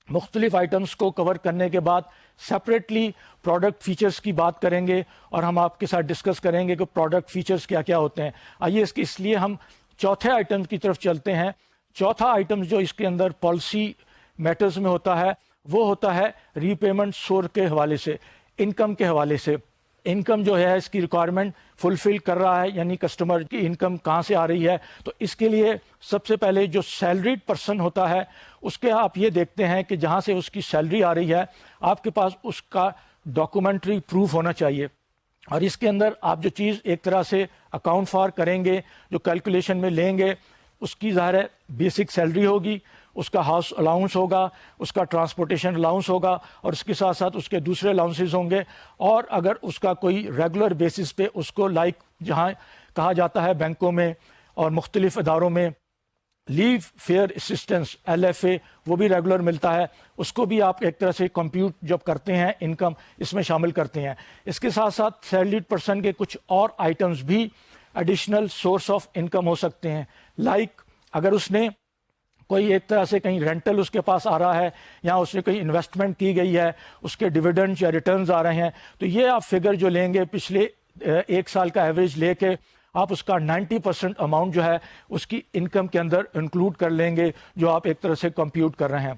مختلف آئٹمز کو کور کرنے کے بعد سپریٹلی پروڈکٹ فیچرز کی بات کریں گے، اور ہم آپ کے ساتھ ڈسکس کریں گے کہ پروڈکٹ فیچرز کیا کیا ہوتے ہیں۔ آئیے اس لیے ہم چوتھے آئٹم کی طرف چلتے ہیں۔ چوتھا آئٹم جو اس کے اندر پالیسی میٹرز میں ہوتا ہے وہ ہوتا ہے ری پیمنٹ سورس کے حوالے سے، انکم کے حوالے سے۔ انکم جو ہے اس کی ریکوائرمنٹ فلفل کر رہا ہے، یعنی کسٹمر کی انکم کہاں سے آ رہی ہے۔ تو اس کے لیے سب سے پہلے جو سیلریڈ پرسن ہوتا ہے اس کے آپ یہ دیکھتے ہیں کہ جہاں سے اس کی سیلری آ رہی ہے آپ کے پاس اس کا ڈاکومنٹری پروف ہونا چاہیے۔ اور اس کے اندر آپ جو چیز ایک طرح سے اکاؤنٹ فار کریں گے، جو کیلکولیشن میں لیں گے، اس کی ظاہر ہے بیسک سیلری ہوگی، اس کا ہاؤس الاؤنس ہوگا، اس کا ٹرانسپورٹیشن الاؤنس ہوگا، اور اس کے ساتھ ساتھ اس کے دوسرے الاؤنسز ہوں گے. اور اگر اس کا کوئی ریگولر بیسس پہ اس کو لائک جہاں کہا جاتا ہے بینکوں میں اور مختلف اداروں میں لیو فیئر اسسٹنس LFA، وہ بھی ریگولر ملتا ہے، اس کو بھی آپ ایک طرح سے کمپیوٹ جب کرتے ہیں انکم اس میں شامل کرتے ہیں. اس کے ساتھ ساتھ سیلریڈ پرسن کے کچھ اور آئٹمز بھی ایڈیشنل سورس آف انکم ہو سکتے ہیں، لائک اگر اس نے کوئی ایک طرح سے کہیں رینٹل اس کے پاس آ رہا ہے یا اس نے کوئی انویسٹمنٹ کی گئی ہے، اس کے ڈیویڈنڈ یا ریٹرنز آ رہے ہیں، تو یہ آپ فگر جو لیں گے پچھلے ایک سال کا ایوریج لے کے آپ اس کا 90% اماؤنٹ جو ہے اس کی انکم کے اندر انکلوڈ کر لیں گے جو آپ ایک طرح سے کمپیوٹ کر رہے ہیں.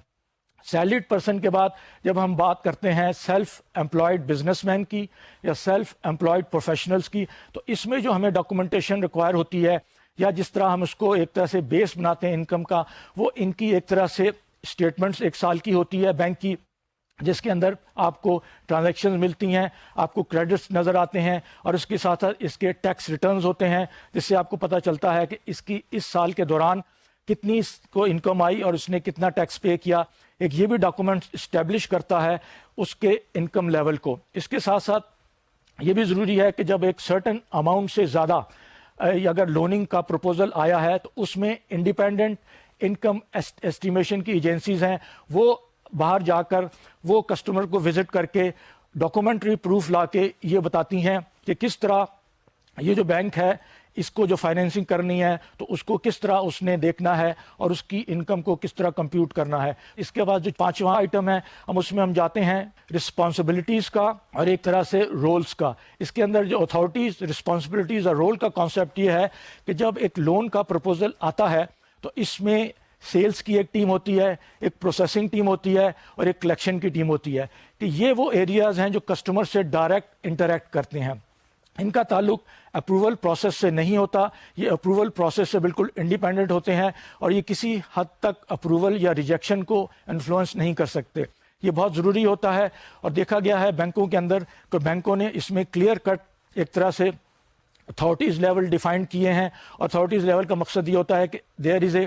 سیلریڈ پرسن کے بعد جب ہم بات کرتے ہیں سیلف امپلائڈ بزنس مین کی یا سیلف امپلائڈ پروفیشنلز کی، تو اس میں جو ہمیں ڈاکومنٹیشن ریکوائر ہوتی ہے یا جس طرح ہم اس کو ایک طرح سے بیس بناتے ہیں انکم کا، وہ ان کی ایک طرح سے اسٹیٹمنٹس ایک سال کی ہوتی ہے بینک کی، جس کے اندر آپ کو ٹرانزیکشنز ملتی ہیں، آپ کو کریڈٹس نظر آتے ہیں، اور اس کے ساتھ ساتھ اس کے ٹیکس ریٹرنز ہوتے ہیں، جس سے آپ کو پتہ چلتا ہے کہ اس کی اس سال کے دوران کتنی اس کو انکم آئی اور اس نے کتنا ٹیکس پے کیا. ایک یہ بھی ڈاکومنٹ اسٹیبلش کرتا ہے اس کے انکم لیول کو. اس کے ساتھ ساتھ یہ بھی ضروری ہے کہ جب ایک سرٹن اماؤنٹ سے زیادہ اگر لوننگ کا پروپوزل آیا ہے تو اس میں انڈیپینڈنٹ انکم ایسٹیمیشن کی ایجنسیز ہیں، وہ باہر جا کر وہ کسٹمر کو وزٹ کر کے ڈاکومنٹری پروف لا کے یہ بتاتی ہیں کہ کس طرح یہ جو بینک ہے اس کو جو فائنینسنگ کرنی ہے تو اس کو کس طرح اس نے دیکھنا ہے اور اس کی انکم کو کس طرح کمپیوٹ کرنا ہے. اس کے بعد جو پانچواں آئٹم ہے اس میں ہم جاتے ہیں رسپانسبلٹیز کا اور ایک طرح سے رولز کا. اس کے اندر جو اتھارٹیز، رسپانسبلٹیز اور رول کا کانسیپٹ یہ ہے کہ جب ایک لون کا پروپوزل آتا ہے تو اس میں سیلز کی ایک ٹیم ہوتی ہے، ایک پروسیسنگ ٹیم ہوتی ہے اور ایک کلیکشن کی ٹیم ہوتی ہے، کہ یہ وہ ایریاز ہیں جو کسٹمر سے ڈائریکٹ انٹریکٹ کرتے ہیں. ان کا تعلق اپروول پروسیس سے نہیں ہوتا، یہ اپروول پروسیس سے بالکل انڈیپینڈنٹ ہوتے ہیں اور یہ کسی حد تک اپروول یا ریجیکشن کو انفلوئنس نہیں کر سکتے. یہ بہت ضروری ہوتا ہے اور دیکھا گیا ہے بینکوں کے اندر کہ بینکوں نے اس میں کلیئر کٹ ایک طرح سے اتھارٹیز لیول ڈیفائن کیے ہیں. اتھارٹیز لیول کا مقصد یہ ہوتا ہے کہ there is a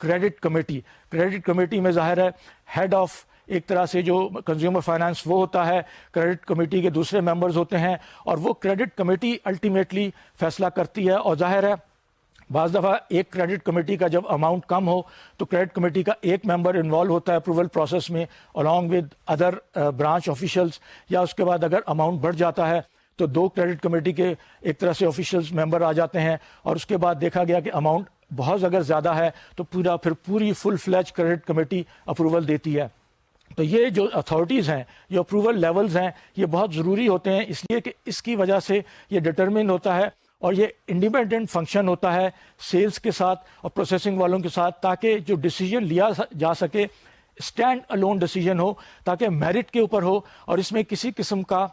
credit committee. Credit committee میں ظاہر ہے ہیڈ آف ایک طرح سے جو کنزیومر فائنانس وہ ہوتا ہے، کریڈٹ کمیٹی کے دوسرے ممبرز ہوتے ہیں اور وہ کریڈٹ کمیٹی الٹیمیٹلی فیصلہ کرتی ہے. اور ظاہر ہے بعض دفعہ ایک کریڈٹ کمیٹی کا جب اماؤنٹ کم ہو تو کریڈٹ کمیٹی کا ایک ممبر انوالو ہوتا ہے اپروول پروسیس میں along with other branch officials, یا اس کے بعد اگر اماؤنٹ بڑھ جاتا ہے تو دو کریڈٹ کمیٹی کے ایک طرح سے آفیشلز ممبر آ جاتے ہیں، اور اس کے بعد دیکھا گیا کہ اماؤنٹ بہت اگر زیادہ ہے تو پھر پوری فل فلیج کریڈٹ کمیٹی اپروول دیتی ہے. تو یہ جو اتھارٹیز ہیں، یہ اپروول لیولز ہیں، یہ بہت ضروری ہوتے ہیں اس لیے کہ اس کی وجہ سے یہ ڈٹرمن ہوتا ہے اور یہ انڈیپینڈنٹ فنکشن ہوتا ہے سیلز کے ساتھ اور پروسیسنگ والوں کے ساتھ، تاکہ جو ڈیسیجن لیا جا سکے اسٹینڈ الون ڈیسیجن ہو، تاکہ میرٹ کے اوپر ہو اور اس میں کسی قسم کا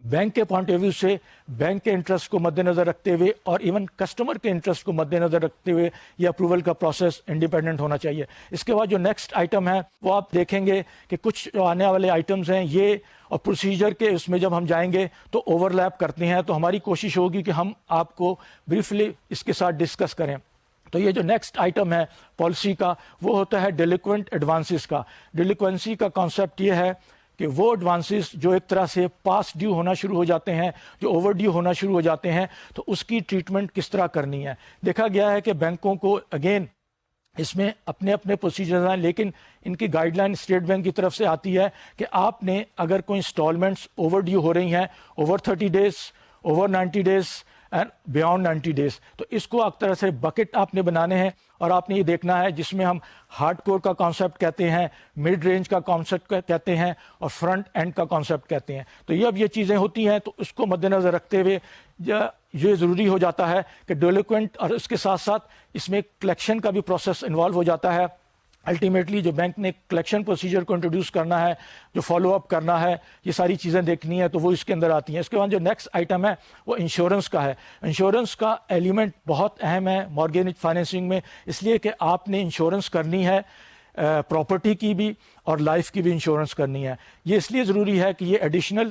بینک کے پوائنٹ آف ویو سے بینک کے انٹرسٹ کو مد نظر رکھتے ہوئے اور ایون کسٹمر کے انٹرسٹ کو مد نظر رکھتے ہوئے یہ اپروول کا پروسیس انڈیپینڈنٹ ہونا چاہیے. اس کے بعد جو نیکسٹ آئٹم ہے وہ آپ دیکھیں گے کہ کچھ جو آنے والے آئٹمز ہیں یہ اور پروسیجر کے اس میں جب ہم جائیں گے تو اوور لیپ کرتے ہیں، تو ہماری کوشش ہوگی کہ ہم آپ کو بریفلی اس کے ساتھ ڈسکس کریں. تو یہ جو نیکسٹ آئٹم ہے پالیسی کا وہ ہوتا ہے ڈیلیکوینٹ ایڈوانسز کا. ڈیلیکوینسی کا کانسیپٹ یہ ہے کہ وہ ایڈوانسز جو ایک طرح سے پاس ڈیو ہونا شروع ہو جاتے ہیں، جو اوور ڈیو ہونا شروع ہو جاتے ہیں، تو اس کی ٹریٹمنٹ کس طرح کرنی ہے. دیکھا گیا ہے کہ بینکوں کو اگین اس میں اپنے اپنے پروسیجرز ہیں، لیکن ان کی گائیڈ لائن اسٹیٹ بینک کی طرف سے آتی ہے کہ آپ نے اگر کوئی انسٹالمنٹس اوور ڈیو ہو رہی ہیں over 30 days, over 90 days and beyond 90 days, تو اس کو ایک طرح سے بکٹ آپ نے بنانے ہیں اور آپ نے یہ دیکھنا ہے جس میں ہم ہارڈ کور کا کانسیپٹ کہتے ہیں، مڈ رینج کا کانسیپٹ کہتے ہیں اور فرنٹ اینڈ کا کانسیپٹ کہتے ہیں. تو یہ اب یہ چیزیں ہوتی ہیں تو اس کو مد نظر رکھتے ہوئے یہ ضروری ہو جاتا ہے کہ ڈیلیکوینٹ اور اس کے ساتھ ساتھ اس میں کلیکشن کا بھی پروسیس انوالو ہو جاتا ہے. الٹیمیٹلی جو بینک نے کلیکشن پروسیجر کو انٹروڈیوس کرنا ہے، جو فالو اپ کرنا ہے، یہ ساری چیزیں دیکھنی ہے تو وہ اس کے اندر آتی ہیں. اس کے بعد جو نیکسٹ آئٹم ہے وہ انشورنس کا ہے. انشورنس کا ایلیمنٹ بہت اہم ہے مارگیج فائنینسنگ میں، اس لیے کہ آپ نے انشورنس کرنی ہے پراپرٹی کی بھی اور لائف کی بھی انشورنس کرنی ہے. یہ اس لیے ضروری ہے کہ یہ ایڈیشنل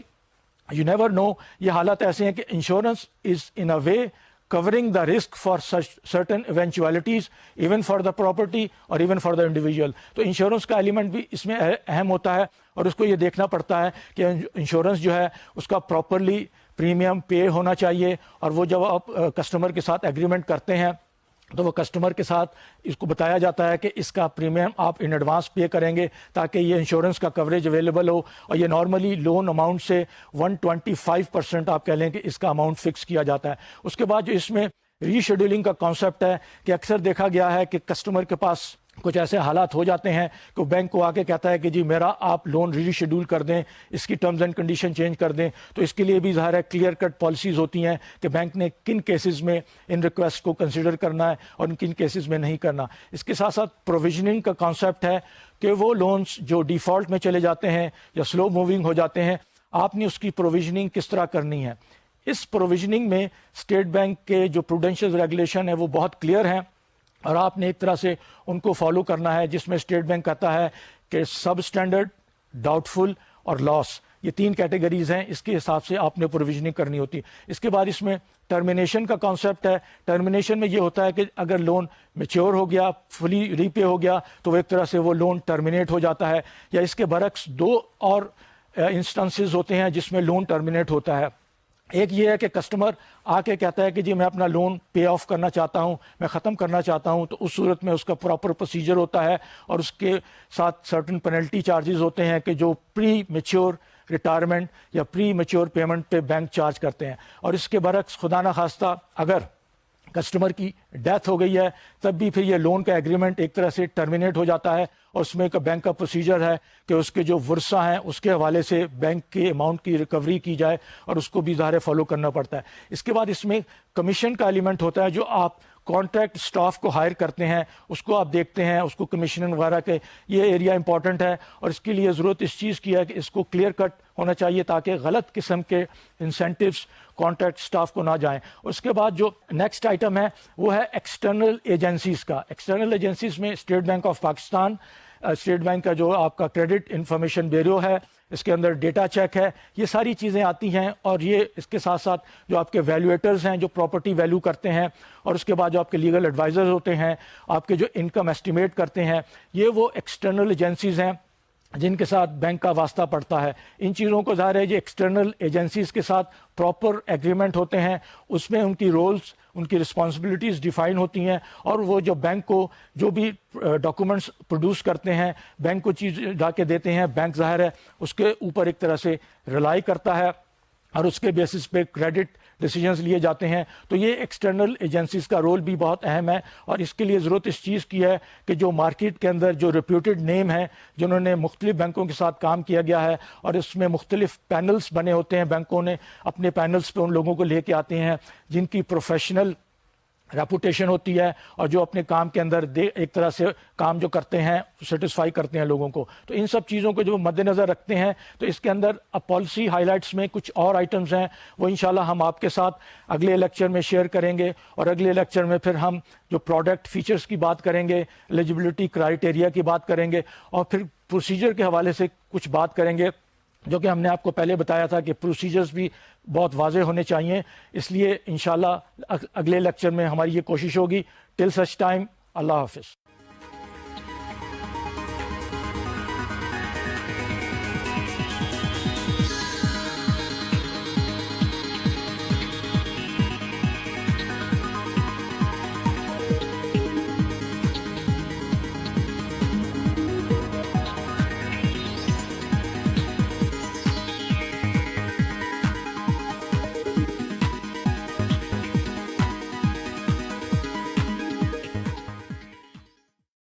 یو نیور نو. یہ حالات ایسے ہیں کہ insurance is in a way covering the risk for such certain eventualities even for the property or even for the individual. تو انشورنس کا ایلیمنٹ بھی اس میں اہم ہوتا ہے اور اس کو یہ دیکھنا پڑتا ہے کہ انشورنس جو ہے اس کا پراپرلی پریمیم پے ہونا چاہیے. اور وہ جب آپ کسٹمر کے ساتھ ایگریمنٹ کرتے ہیں تو وہ کسٹمر کے ساتھ اس کو بتایا جاتا ہے کہ اس کا پریمیم آپ ان ایڈوانس پے کریں گے تاکہ یہ انشورنس کا کوریج اویلیبل ہو. اور یہ نارملی لون اماؤنٹ سے 125% آپ کہہ لیں کہ اس کا اماؤنٹ فکس کیا جاتا ہے. اس کے بعد جو اس میں ری شیڈولنگ کا کانسیپٹ ہے کہ اکثر دیکھا گیا ہے کہ کسٹمر کے پاس کچھ ایسے حالات ہو جاتے ہیں کہ بینک کو آ کے کہتا ہے کہ جی میرا آپ لون ری شیڈول کر دیں, اس کی ٹرمز اینڈ کنڈیشن چینج کر دیں. تو اس کے لیے بھی ظاہر ہے کلیئر کٹ پالیسیز ہوتی ہیں کہ بینک نے کن کیسز میں ان ریکویسٹ کو کنسیڈر کرنا ہے اور کن کیسز میں نہیں کرنا. اس کے ساتھ ساتھ پروویژننگ کا کانسیپٹ ہے کہ وہ لونز جو ڈیفالٹ میں چلے جاتے ہیں یا سلو موونگ ہو جاتے ہیں, آپ نے اس کی پروویژننگ کس طرح کرنی ہے. اس پروویژننگ میں اسٹیٹ بینک کے جو پروڈینشیل ریگولیشن ہے وہ بہت کلیئر ہیں اور آپ نے ایک طرح سے ان کو فالو کرنا ہے, جس میں اسٹیٹ بینک کہتا ہے کہ سب اسٹینڈرڈ, ڈاؤٹ فل اور لاس, یہ 3 کیٹیگریز ہیں, اس کے حساب سے آپ نے پروویژننگ کرنی ہوتی ہے. اس کے بعد اس میں ٹرمینیشن کا کانسیپٹ ہے. ٹرمینیشن میں یہ ہوتا ہے کہ اگر لون میچور ہو گیا, فلی ری پے ہو گیا, تو وہ ایک طرح سے وہ لون ٹرمینیٹ ہو جاتا ہے. یا اس کے برعکس 2 اور انسٹانسز ہوتے ہیں جس میں لون ٹرمینیٹ ہوتا ہے. ایک یہ ہے کہ کسٹمر آ کے کہتا ہے کہ جی میں اپنا لون پے آف کرنا چاہتا ہوں, میں ختم کرنا چاہتا ہوں. تو اس صورت میں اس کا پراپر پروسیجر ہوتا ہے اور اس کے ساتھ سرٹن پینلٹی چارجز ہوتے ہیں کہ جو پری میچور ریٹائرمنٹ یا پری میچور پیمنٹ پہ بینک چارج کرتے ہیں. اور اس کے برعکس خدا نخواستہ اگر کسٹمر کی ڈیتھ ہو گئی ہے تب بھی پھر یہ لون کا ایگریمنٹ ایک طرح سے ٹرمینیٹ ہو جاتا ہے اور اس میں ایک بینک کا پروسیجر ہے کہ اس کے جو ورثہ ہیں اس کے حوالے سے بینک کے اماؤنٹ کی ریکوری کی جائے اور اس کو بھی ظاہر فالو کرنا پڑتا ہے. اس کے بعد اس میں کمیشن کا ایلیمنٹ ہوتا ہے, جو آپ کانٹریکٹ سٹاف کو ہائر کرتے ہیں اس کو آپ دیکھتے ہیں, اس کو کمیشن وغیرہ کے, یہ ایریا امپورٹنٹ ہے. اور اس کے لیے ضرورت اس چیز کی ہے کہ اس کو کلیئر کٹ ہونا چاہیے تاکہ غلط قسم کے انسینٹیوز کانٹریکٹ سٹاف کو نہ جائیں. اس کے بعد جو نیکسٹ آئٹم ہے وہ ہے ایکسٹرنل ایجنسیز کا. ایکسٹرنل ایجنسیز میں state Bank of Pakistan, state bank کا جو آپ کا کریڈٹ انفارمیشن بیورو ہے, اس کے اندر ڈیٹا چیک ہے, یہ ساری چیزیں آتی ہیں. اور یہ اس کے ساتھ ساتھ جو آپ کے ویلیویٹرز ہیں جو پراپرٹی ویلیو کرتے ہیں, اور اس کے بعد جو آپ کے لیگل ایڈوائزرز ہوتے ہیں, آپ کے جو انکم ایسٹیمیٹ کرتے ہیں, یہ وہ ایکسٹرنل ایجنسیز ہیں جن کے ساتھ بینک کا واسطہ پڑتا ہے. ان چیزوں کو ظاہر ہے یہ ایکسٹرنل ایجنسیز کے ساتھ پراپر ایگریمنٹ ہوتے ہیں, اس میں ان کی رولز, ان کی رسپانسبلٹیز ڈیفائن ہوتی ہیں. اور وہ جو بینک کو جو بھی ڈاکومنٹس پروڈیوس کرتے ہیں, بینک کو چیز لا کے دیتے ہیں, بینک ظاہر ہے اس کے اوپر ایک طرح سے ریلائی کرتا ہے اور اس کے بیسس پہ کریڈٹ ڈیسیجنز لیے جاتے ہیں. تو یہ ایکسٹرنل ایجنسیز کا رول بھی بہت اہم ہے. اور اس کے لیے ضرورت اس چیز کی ہے کہ جو مارکیٹ کے اندر جو ریپیوٹیڈ نیم ہیں جنہوں نے مختلف بینکوں کے ساتھ کام کیا گیا ہے, اور اس میں مختلف پینلز بنے ہوتے ہیں, بینکوں نے اپنے پینلز پہ ان لوگوں کو لے کے آتے ہیں جن کی پروفیشنل ریپوٹیشن ہوتی ہے اور جو اپنے کام کے اندر ایک طرح سے کام جو کرتے ہیں سیٹسفائی کرتے ہیں لوگوں کو. تو ان سب چیزوں کو جو مد نظر رکھتے ہیں تو اس کے اندر پالیسی ہائی لائٹس میں کچھ اور آئٹمز ہیں, وہ انشاءاللہ ہم آپ کے ساتھ اگلے لیکچر میں شیئر کریں گے. اور اگلے لیکچر میں پھر ہم جو پروڈکٹ فیچرز کی بات کریں گے, ایلیجبلٹی کرائیٹیریا کی بات کریں گے, اور پھر پروسیجر کے حوالے سے کچھ بات کریں گے, جو کہ ہم نے آپ کو پہلے بتایا تھا کہ پروسیجرز بھی بہت واضح ہونے چاہیے. اس لیے انشاءاللہ اگلے لیکچر میں ہماری یہ کوشش ہوگی. ٹل سچ ٹائم, اللہ حافظ.